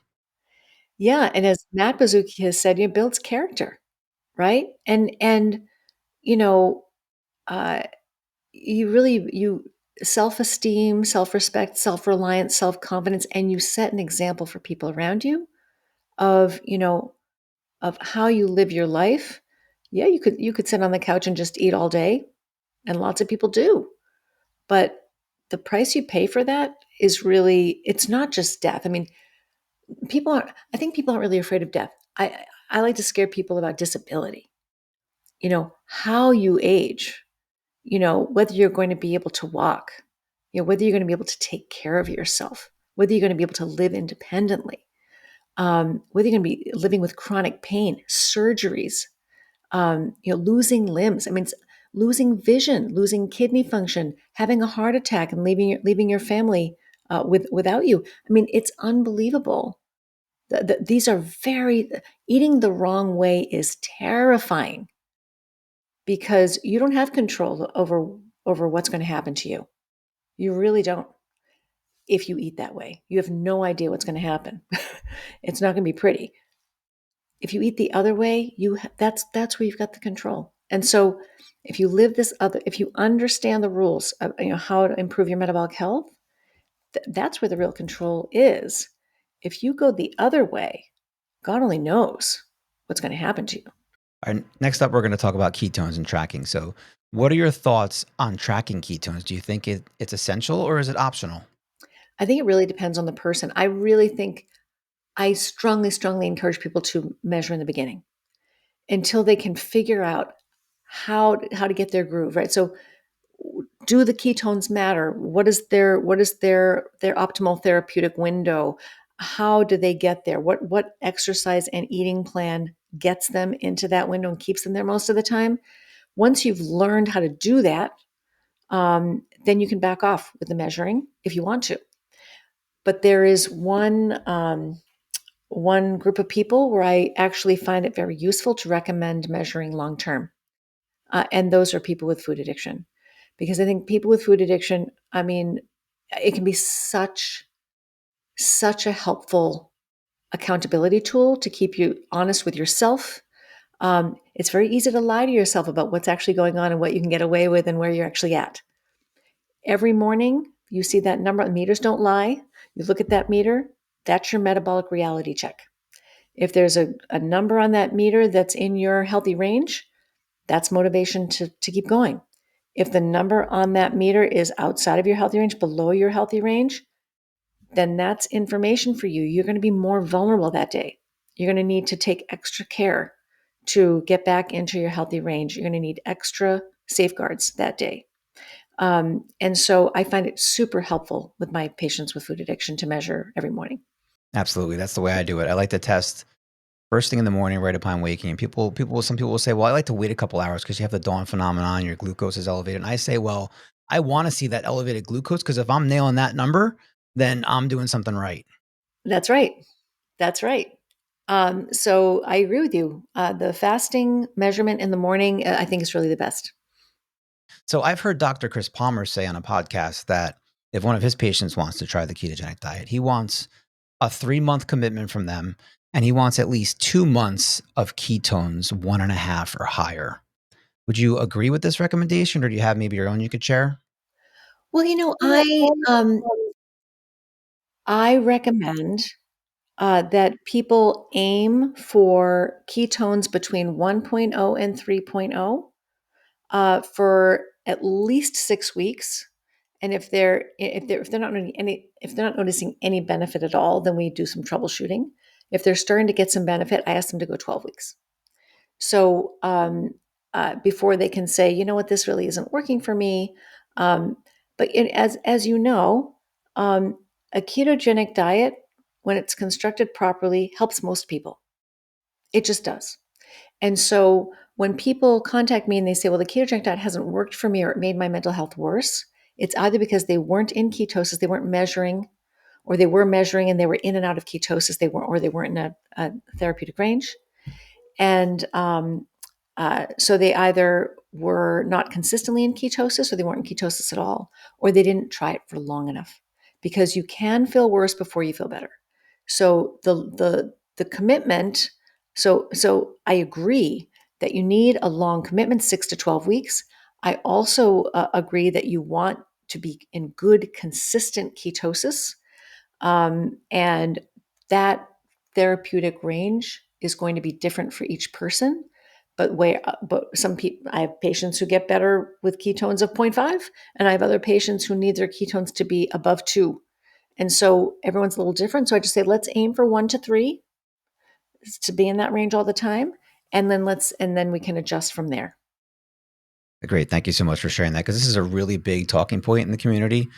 Yeah, and as Matt Bazuki has said, it builds character, right? And you know, uh, you self-esteem, self-respect, self-reliance, self-confidence, and you set an example for people around you of, of how you live your life. Yeah, you could sit on the couch and just eat all day, and lots of people do. But the price you pay for that is really, it's not just death. I mean, I think people aren't really afraid of death. I like to scare people about disability. How you age, whether you're going to be able to walk, whether you're going to be able to take care of yourself, whether you're going to be able to live independently, whether you're going to be living with chronic pain, surgeries, losing limbs. I mean, losing vision, losing kidney function, having a heart attack, and leaving your family without you. I mean, it's unbelievable. These are very eating the wrong way is terrifying because you don't have control over what's going to happen to you. You really don't. If you eat that way, you have no idea what's going to happen. It's not going to be pretty. If you eat the other way, that's where you've got the control. And so, if you understand the rules of how to improve your metabolic health, that's where the real control is. If you go the other way, God only knows what's going to happen to you. All right, next up, we're going to talk about ketones and tracking. So, what are your thoughts on tracking ketones? Do you think it's essential or is it optional? I think it really depends on the person. I strongly, strongly encourage people to measure in the beginning until they can figure out how to get their groove, right? So do the ketones matter? What is their optimal therapeutic window? How do they get there? What exercise and eating plan gets them into that window and keeps them there most of the time? Once you've learned how to do that, then you can back off with the measuring if you want to. But there is one group of people where I actually find it very useful to recommend measuring long term, and those are people with food addiction, because I think people with food addiction, I mean, it can be such a helpful accountability tool to keep you honest with yourself. It's very easy to lie to yourself about what's actually going on and what you can get away with and where you're actually at. Every morning, you see that number. Meters don't lie. You look at that meter, that's your metabolic reality check. If there's a number on that meter that's in your healthy range, that's motivation to keep going. If the number on that meter is outside of your healthy range, below your healthy range, then that's information for you. You're going to be more vulnerable that day. You're going to need to take extra care to get back into your healthy range. You're going to need extra safeguards that day. And so I find it super helpful with my patients with food addiction to measure every morning. Absolutely, that's the way I do it. I like to test first thing in the morning, right upon waking. Some people will say, "Well, I like to wait a couple hours because you have the dawn phenomenon. Your glucose is elevated." And I say, "Well, I want to see that elevated glucose because if I'm nailing that number, then I'm doing something right." That's right. That's right. So I agree with you. The fasting measurement in the morning, I think, is really the best. So I've heard Dr. Chris Palmer say on a podcast that if one of his patients wants to try the ketogenic diet, he wants a 3-month commitment from them, and he wants at least 2 months of ketones, 1.5 or higher. Would you agree with this recommendation, or do you have maybe your own you could share? Well, I recommend that people aim for ketones between 1.0 and 3.0 for at least 6 weeks. And if they're not noticing any benefit at all, then we do some troubleshooting. If they're starting to get some benefit, I ask them to go 12 weeks. So before they can say, you know what, this really isn't working for me. Um, as you know, a ketogenic diet, when it's constructed properly, helps most people. It just does. And so when people contact me and they say, well, the ketogenic diet hasn't worked for me or it made my mental health worse, it's either because they weren't in ketosis, they weren't measuring, or they were measuring and they were in and out of ketosis, they weren't in a therapeutic range. And so they either were not consistently in ketosis or they weren't in ketosis at all, or they didn't try it for long enough because you can feel worse before you feel better. So the commitment, so I agree that you need a long commitment, 6 to 12 weeks. I also agree that you want to be in good, consistent ketosis, and that therapeutic range is going to be different for each person. But some people, I have patients who get better with ketones of zero point 0.5, and I have other patients who need their ketones to be above 2. And so everyone's a little different. So I just say, let's aim for 1 to 3 to be in that range all the time. And then we can adjust from there. Great. Thank you so much for sharing that, because this is a really big talking point in the community.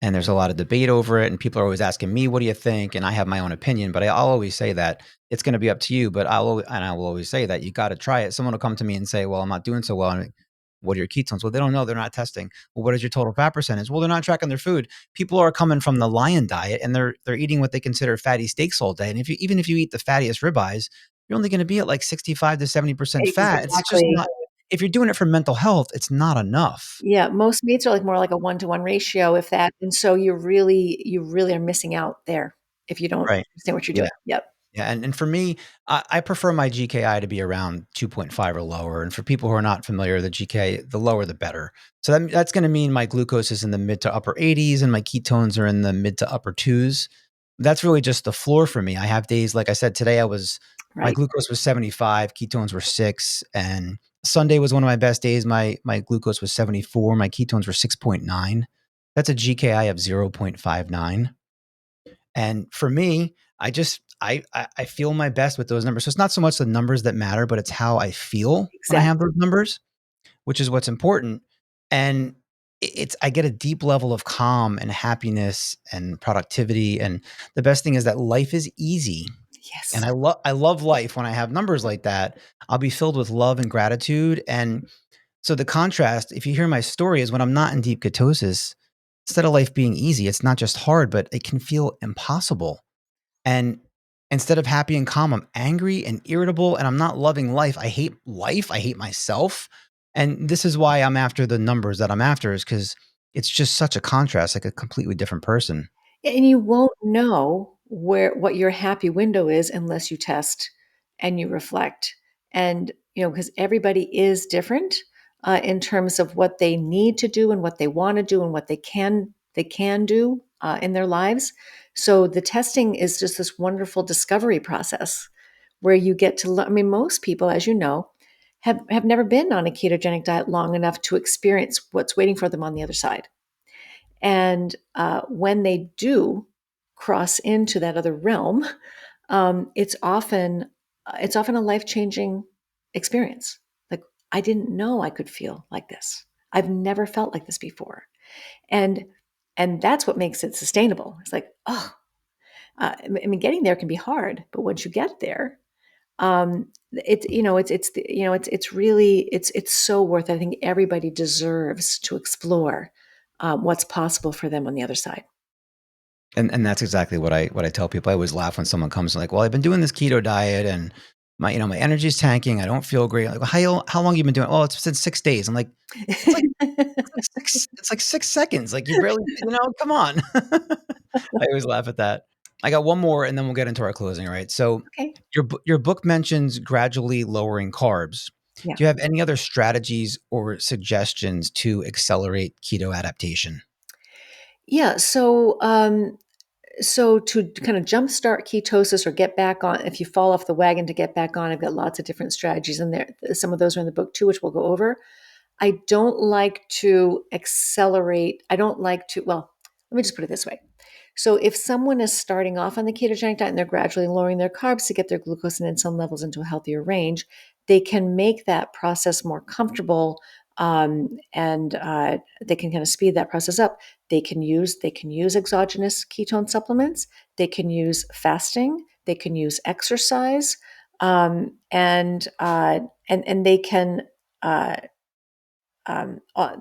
And there's a lot of debate over it. And people are always asking me, what do you think? And I have my own opinion, but I'll always say that it's going to be up to you. But I will always say that you got to try it. Someone will come to me and say, well, I'm not doing so well. I'm like, what are your ketones? Well, they don't know. They're not testing. Well, what is your total fat percentage? Well, they're not tracking their food. People are coming from the lion diet and they're eating what they consider fatty steaks all day. And even if you eat the fattiest ribeyes, you're only going to be at like 65 to 70% fat. It's just Exactly. not, if you're doing it for mental health, it's not enough. Yeah, most meats are like more like a 1 to 1 ratio, if that. And so you really are missing out there if you don't Right. understand what you're Yeah. doing. Yep. Yeah, and for me, I prefer my GKI to be around 2.5 or lower. And for people who are not familiar, the GKI, the lower the better. So that's going to mean my glucose is in the mid to upper 80s and my ketones are in the mid to upper 2s. That's really just the floor for me. I have days, like I said, today my Right. glucose was 75, ketones were 6, and Sunday was one of my best days. My glucose was 74, my ketones were 6.9. That's a GKI of 0.59. And for me, I feel my best with those numbers. So it's not so much the numbers that matter, but it's how I feel when I have Exactly. those numbers, which is what's important. And it's I get a deep level of calm and happiness and productivity. And the best thing is that life is easy. And Yes. I love life when I have numbers like that. I'll be filled with love and gratitude. And so the contrast, if you hear my story, is when I'm not in deep ketosis, instead of life being easy, it's not just hard, but it can feel impossible. And instead of happy and calm, I'm angry and irritable and I'm not loving life. I hate life. I hate myself. And this is why I'm after the numbers that I'm after, is because it's just such a contrast, like a completely different person. And you won't know what your happy window is unless you test and you reflect. And, because everybody is different in terms of what they need to do and what they want to do and what they can do in their lives. So the testing is just this wonderful discovery process where you get to learn. I mean, most people, as you know, have never been on a ketogenic diet long enough to experience what's waiting for them on the other side. And when they do cross into that other realm, it's often a life changing experience. Like, I didn't know I could feel like this. I've never felt like this before, and that's what makes it sustainable. It's like, oh, I mean, getting there can be hard, but once you get there, it's really it's so worth it. I think everybody deserves to explore what's possible for them on the other side. And that's exactly what I tell people. I always laugh when someone comes and like, well, I've been doing this keto diet and my energy's tanking. I don't feel great. Like, well, how long you been doing it? Oh, it's been 6 days. I'm like, it's like it's like 6 seconds. Like, you barely, come on. I always laugh at that. I got one more, and then we'll get into our closing, all right? So, Okay. your book mentions gradually lowering carbs. Yeah. Do you have any other strategies or suggestions to accelerate keto adaptation? Yeah. So to kind of jumpstart ketosis or get back on, if you fall off the wagon to get back on, I've got lots of different strategies in there. Some of those are in the book too, which we'll go over. I don't like to accelerate. I don't like to, well, let me just put it this way. So if someone is starting off on the ketogenic diet and they're gradually lowering their carbs to get their glucose and insulin levels into a healthier range, they can make that process more comfortable, and they can kind of speed that process up. They can use exogenous ketone supplements. They can use fasting. They can use exercise, and they can.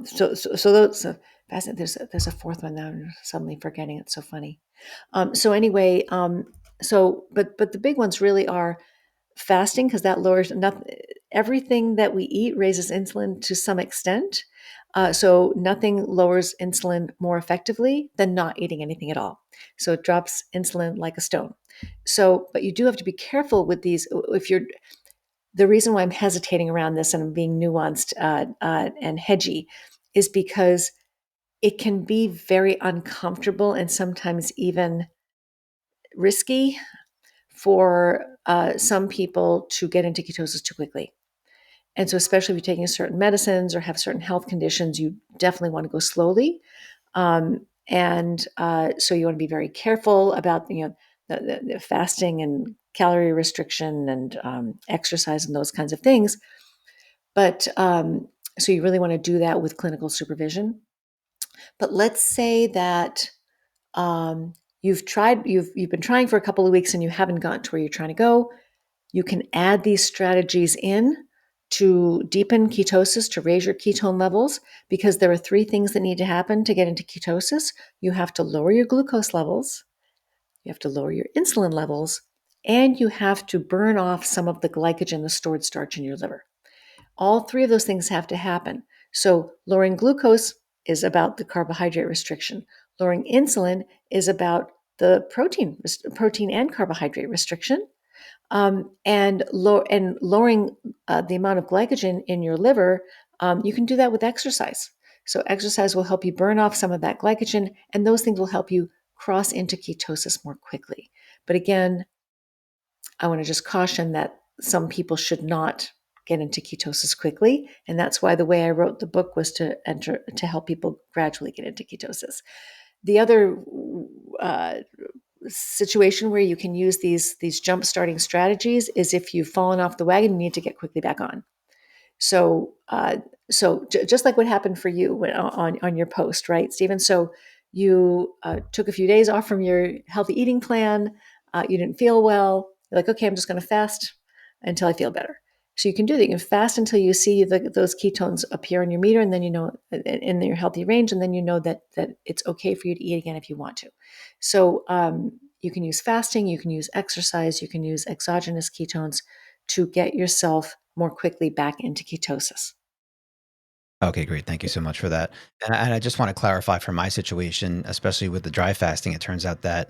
So those. There's a fourth one that I'm suddenly forgetting. It's so funny. So anyway, but the big ones really are fasting, because that lowers everything that we eat raises insulin to some extent. So nothing lowers insulin more effectively than not eating anything at all. So it drops insulin like a stone. So, but you do have to be careful with these. If you're The reason why I'm hesitating around this and I'm being nuanced and hedgy is because it can be very uncomfortable and sometimes even risky for some people to get into ketosis too quickly. And so, especially if you're taking certain medicines or have certain health conditions, you definitely want to go slowly. So, you want to be very careful about the fasting and calorie restriction and exercise and those kinds of things. But so, you really want to do that with clinical supervision. But let's say that you've been trying for a couple of weeks and you haven't gotten to where you're trying to go. You can add these strategies in to deepen ketosis, to raise your ketone levels, because there are three things that need to happen to get into ketosis. You have to lower your glucose levels, you have to lower your insulin levels, and you have to burn off some of the glycogen, the stored starch in your liver. All three of those things have to happen. So, lowering glucose is about the carbohydrate restriction. Lowering insulin is about the protein and carbohydrate restriction. And lowering the amount of glycogen in your liver, you can do that with exercise. So exercise will help you burn off some of that glycogen, and those things will help you cross into ketosis more quickly. But again, I want to just caution that some people should not get into ketosis quickly, and that's why the way I wrote the book was to help people gradually get into ketosis. The other situation where you can use these jump starting strategies is if you've fallen off the wagon, you need to get quickly back on. So, just like what happened for you on your post, right, Stephen? So you took a few days off from your healthy eating plan. You didn't feel well. You're like, okay, I'm just going to fast until I feel better. So you can do that. You can fast until you see those ketones appear in your meter, and then in your healthy range, and then you know that it's okay for you to eat again if you want to. So you can use fasting, you can use exercise, you can use exogenous ketones to get yourself more quickly back into ketosis. Okay, great. Thank you so much for that. And I just want to clarify for my situation, especially with the dry fasting. It turns out that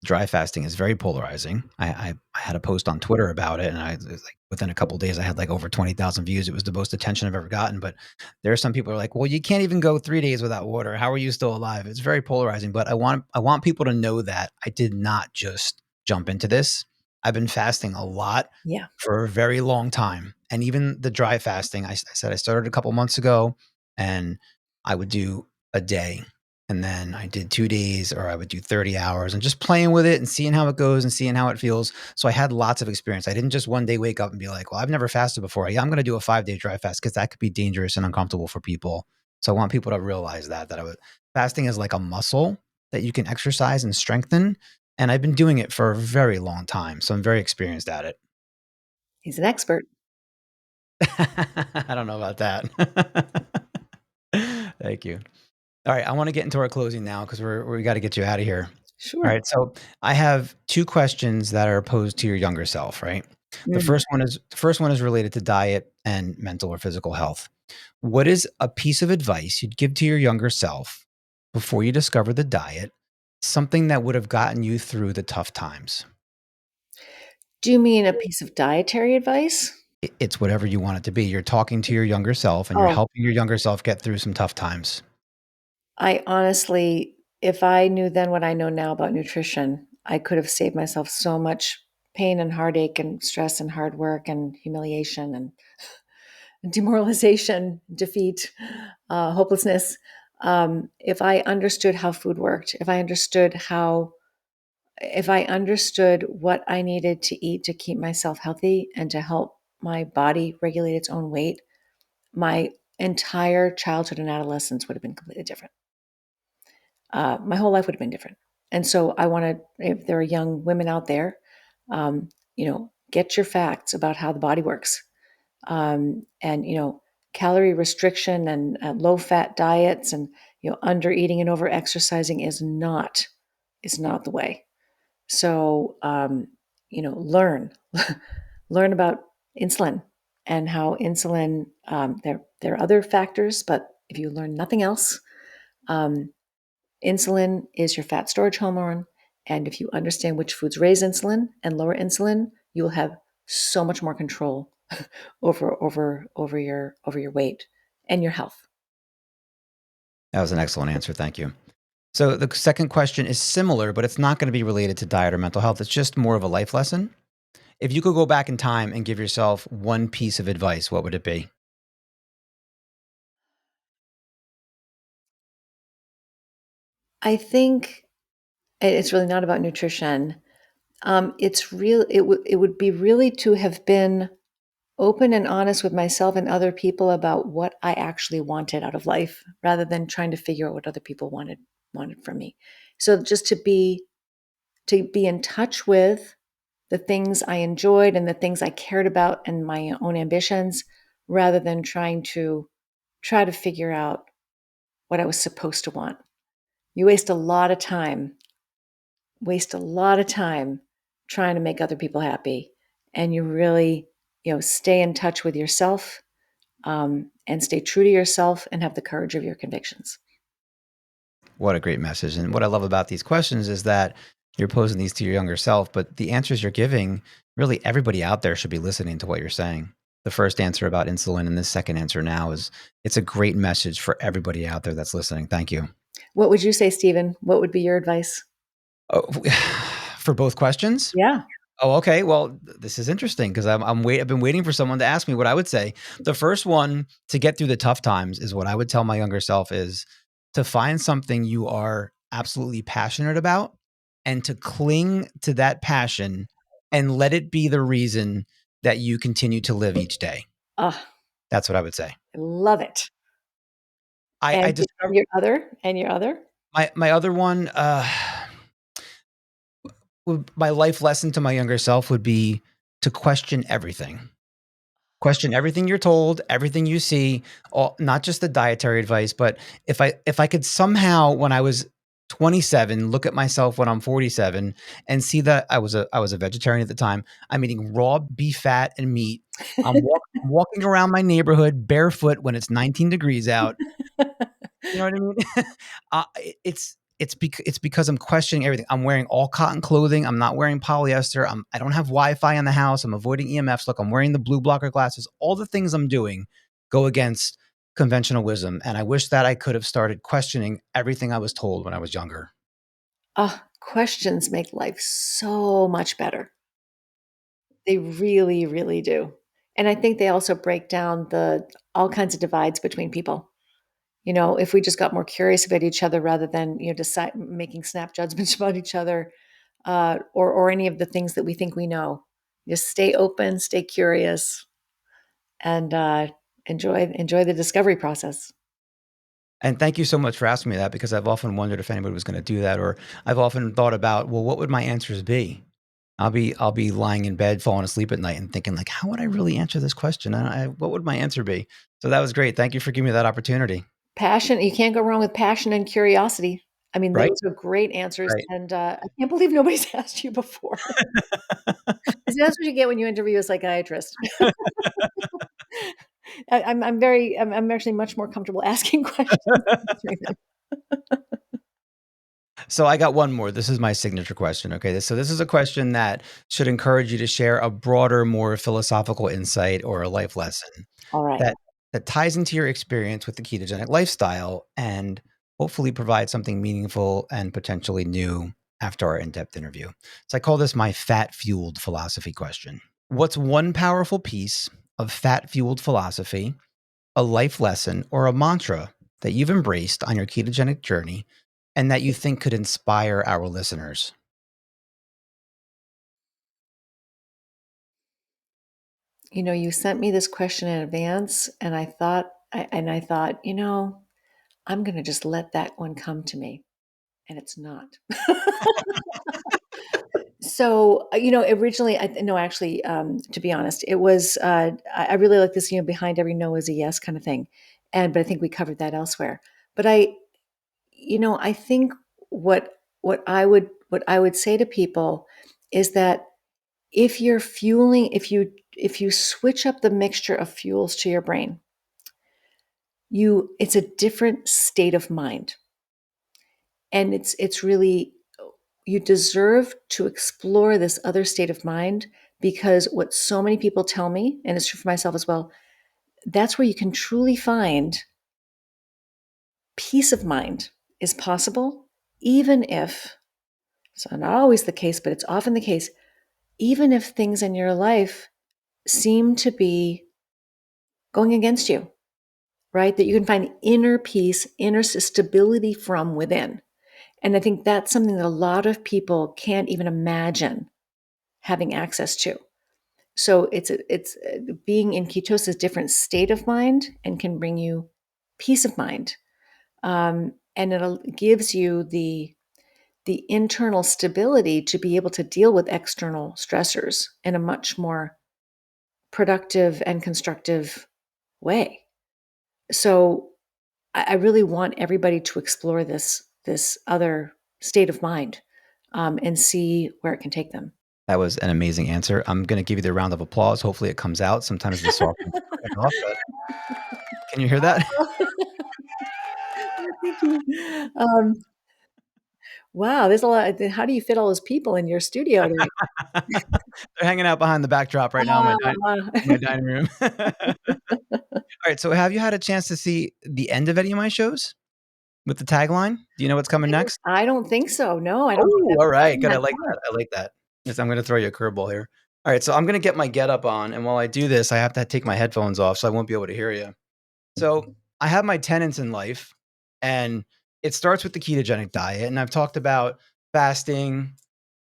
dry fasting is very polarizing. I had a post on Twitter about it, and it was like within a couple of days, I had like over 20,000 views. It was the most attention I've ever gotten. But there are some people who are like, "Well, you can't even go 3 days without water. How are you still alive?" It's very polarizing. But I want people to know that I did not just jump into this. I've been fasting a lot Yeah. for a very long time, and even the dry fasting. I said I started a couple months ago, and I would do a day, and then I did 2 days, or I would do 30 hours, and just playing with it and seeing how it goes and seeing how it feels. So I had lots of experience. I didn't just one day wake up and be like, well, I've never fasted before. Yeah, I'm going to do a 5-day dry fast, because that could be dangerous and uncomfortable for people. So I want people to realize fasting is like a muscle that you can exercise and strengthen. And I've been doing it for a very long time. So I'm very experienced at it. He's an expert. I don't know about that. Thank you. All right, I want to get into our closing now, because we got to get you out of here. All Sure. right, so I have two questions that are posed to your younger self, right? Mm. The first one is related to diet and mental or physical health. What is a piece of advice you'd give to your younger self before you discover the diet, something that would have gotten you through the tough times? Do you mean a piece of dietary advice? It's whatever you want it to be. You're talking to your younger self and you're Oh, helping your younger self get through some tough times. I honestly, if I knew then what I know now about nutrition, I could have saved myself so much pain and heartache and stress and hard work and humiliation and demoralization, defeat, hopelessness. If I understood how food worked, if I understood what I needed to eat to keep myself healthy and to help my body regulate its own weight, my entire childhood and adolescence would have been completely different. My whole life would have been different. And so I want to, if there are young women out there, get your facts about how the body works. And calorie restriction and low fat diets and under eating and over exercising is not the way. So learn learn about insulin and how insulin. There are other factors, but if you learn nothing else, um, insulin is your fat storage hormone, and if you understand which foods raise insulin and lower insulin, you will have so much more control over your weight and your health. That was an excellent answer. Thank you. So the second question is similar, but it's not going to be related to diet or mental health. It's just more of a life lesson. If you could go back in time and give yourself one piece of advice, what would it be? I think it's really not about nutrition. It's real. It would be really to have been open and honest with myself and other people about what I actually wanted out of life, rather than trying to figure out what other people wanted from me. So just to be in touch with the things I enjoyed and the things I cared about and my own ambitions, rather than try to figure out what I was supposed to want. You waste a lot of time trying to make other people happy, and you really, stay in touch with yourself, and stay true to yourself and have the courage of your convictions. What a great message. And what I love about these questions is that you're posing these to your younger self, but the answers you're giving, really everybody out there should be listening to what you're saying. The first answer about insulin and the second answer now is it's a great message for everybody out there that's listening. Thank you. What would you say, Stephen? What would be your advice? Oh, for both questions? Yeah. Oh, okay. Well, this is interesting because I've been waiting for someone to ask me what I would say. The first one to get through the tough times is what I would tell my younger self is to find something you are absolutely passionate about and to cling to that passion and let it be the reason that you continue to live each day. Oh, That's what I would say. I love it. I And discovered your other? my other one, my life lesson to my younger self would be to question everything. Question everything you're told, everything you see, all, not just the dietary advice, but if I could somehow when I was 27 look at myself when I'm 47 and see that I was a vegetarian at the time. I'm eating raw beef fat and meat. I'm walking around my neighborhood barefoot when it's 19 degrees out. You know what I mean? It's because I'm questioning everything. I'm wearing all cotton clothing. I'm not wearing polyester. I don't have Wi-Fi in the house. I'm avoiding EMFs. Look, I'm wearing the blue blocker glasses. All the things I'm doing go against conventional wisdom. And I wish that I could have started questioning everything I was told when I was younger. Questions make life so much better. They really, really do. And I think they also break down the all kinds of divides between people. If we just got more curious about each other rather than decide making snap judgments about each other, or any of the things that we think we know. Just stay open, stay curious, and enjoy the discovery process. And thank you so much for asking me that because I've often wondered if anybody was going to do that, or I've often thought about, well, what would my answers be? I'll be lying in bed, falling asleep at night, and thinking like, how would I really answer this question? What would my answer be? So that was great. Thank you for giving me that opportunity. Passion, you can't go wrong with passion and curiosity. I mean, Right? those are great answers, Right. and I can't believe nobody's asked you before. 'Cause that's what you get when you interview a psychiatrist. I'm actually much more comfortable asking questions than answering them. So I got one more. This is my signature question. Okay. So this is a question that should encourage you to share a broader, more philosophical insight or a life lesson All right. that that ties into your experience with the ketogenic lifestyle and hopefully provide something meaningful and potentially new after our in-depth interview. So I call this my fat-fueled philosophy question. What's one powerful piece of fat-fueled philosophy, a life lesson, or a mantra that you've embraced on your ketogenic journey and that you think could inspire our listeners? You know, you sent me this question in advance, and I thought, I'm gonna just let that one come to me, and it's not. So, originally, no, actually, to be honest, it was, I really like this, behind every no is a yes kind of thing. But I think we covered that elsewhere. But I think what I would say to people is that if you switch up the mixture of fuels to your brain, it's a different state of mind. And it's really, you deserve to explore this other state of mind, because what so many people tell me, and it's true for myself as well, that's where you can truly find peace of mind is possible, even if it's not always the case, but it's often the case, even if things in your life seem to be going against you, right? That you can find inner peace, inner stability from within. And I think that's something that a lot of people can't even imagine having access to. So it's being in ketosis, a different state of mind, and can bring you peace of mind, and it gives you the internal stability to be able to deal with external stressors in a much more productive and constructive way. So I really want everybody to explore this other state of mind, and see where it can take them. That was an amazing answer. I'm going to give you the round of applause. Hopefully, it comes out. Sometimes the soft ones cut off, but can you hear that? Thank you. Wow, there's a lot. How do you fit all those people in your studio there? They're hanging out behind the backdrop right now in my dining room. All right. So, have you had a chance to see the end of any of my shows with the tagline? Do you know what's coming next? I don't think so. No, I don't think Oh, I've all ever right. seen Good. I that. like that. I like that. Yes, I'm going to throw you a curveball here. All right. So, I'm going to get my get up on. And while I do this, I have to take my headphones off so I won't be able to hear you. So, I have my tenets in life, and it starts with the ketogenic diet. And I've talked about fasting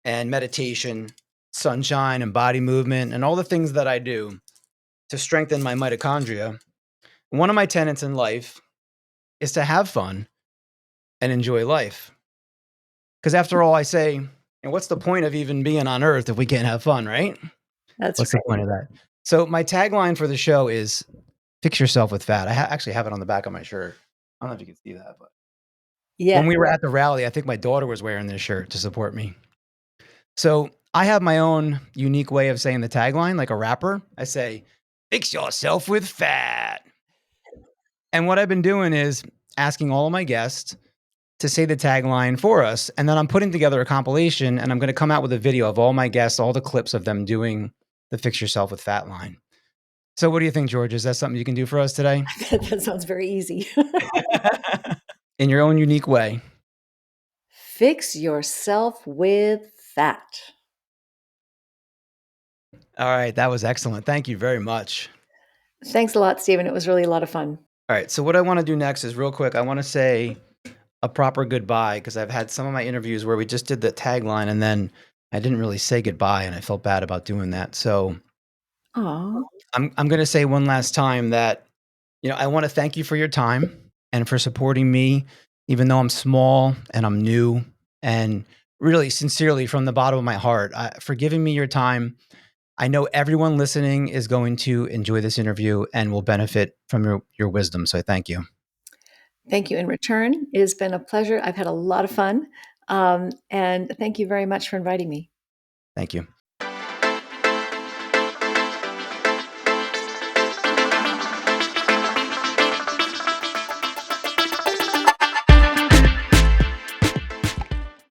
and meditation, sunshine and body movement, and all the things that I do to strengthen my mitochondria. One of my tenets in life is to have fun and enjoy life. Because after all, I say, and what's the point of even being on earth if we can't have fun, right? That's What's the right. point of that? So, my tagline for the show is fix yourself with fat. I actually have it on the back of my shirt. I don't know if you can see that, but Yes. when we were at the rally, I think my daughter was wearing this shirt to support me. So, I have my own unique way of saying the tagline, like a rapper. I say, fix yourself with fat. And what I've been doing is asking all of my guests to say the tagline for us. And then I'm putting together a compilation, and I'm going to come out with a video of all my guests, all the clips of them doing the fix yourself with fat line. So what do you think, George? Is that something you can do for us today? That sounds very easy. In your own unique way. Fix yourself with fat. All right. That was excellent. Thank you very much. Thanks a lot, Stephen. It was really a lot of fun. All right. So what I want to do next is real quick. I want to say a proper goodbye, because I've had some of my interviews where we just did the tagline and then I didn't really say goodbye, and I felt bad about doing that. So Oh, I'm going to say one last time that, I want to thank you for your time and for supporting me, even though I'm small and I'm new, and really sincerely from the bottom of my heart, for giving me your time. I know everyone listening is going to enjoy this interview and will benefit from your wisdom. So thank you. Thank you in return. It has been a pleasure. I've had a lot of fun. And thank you very much for inviting me. Thank you.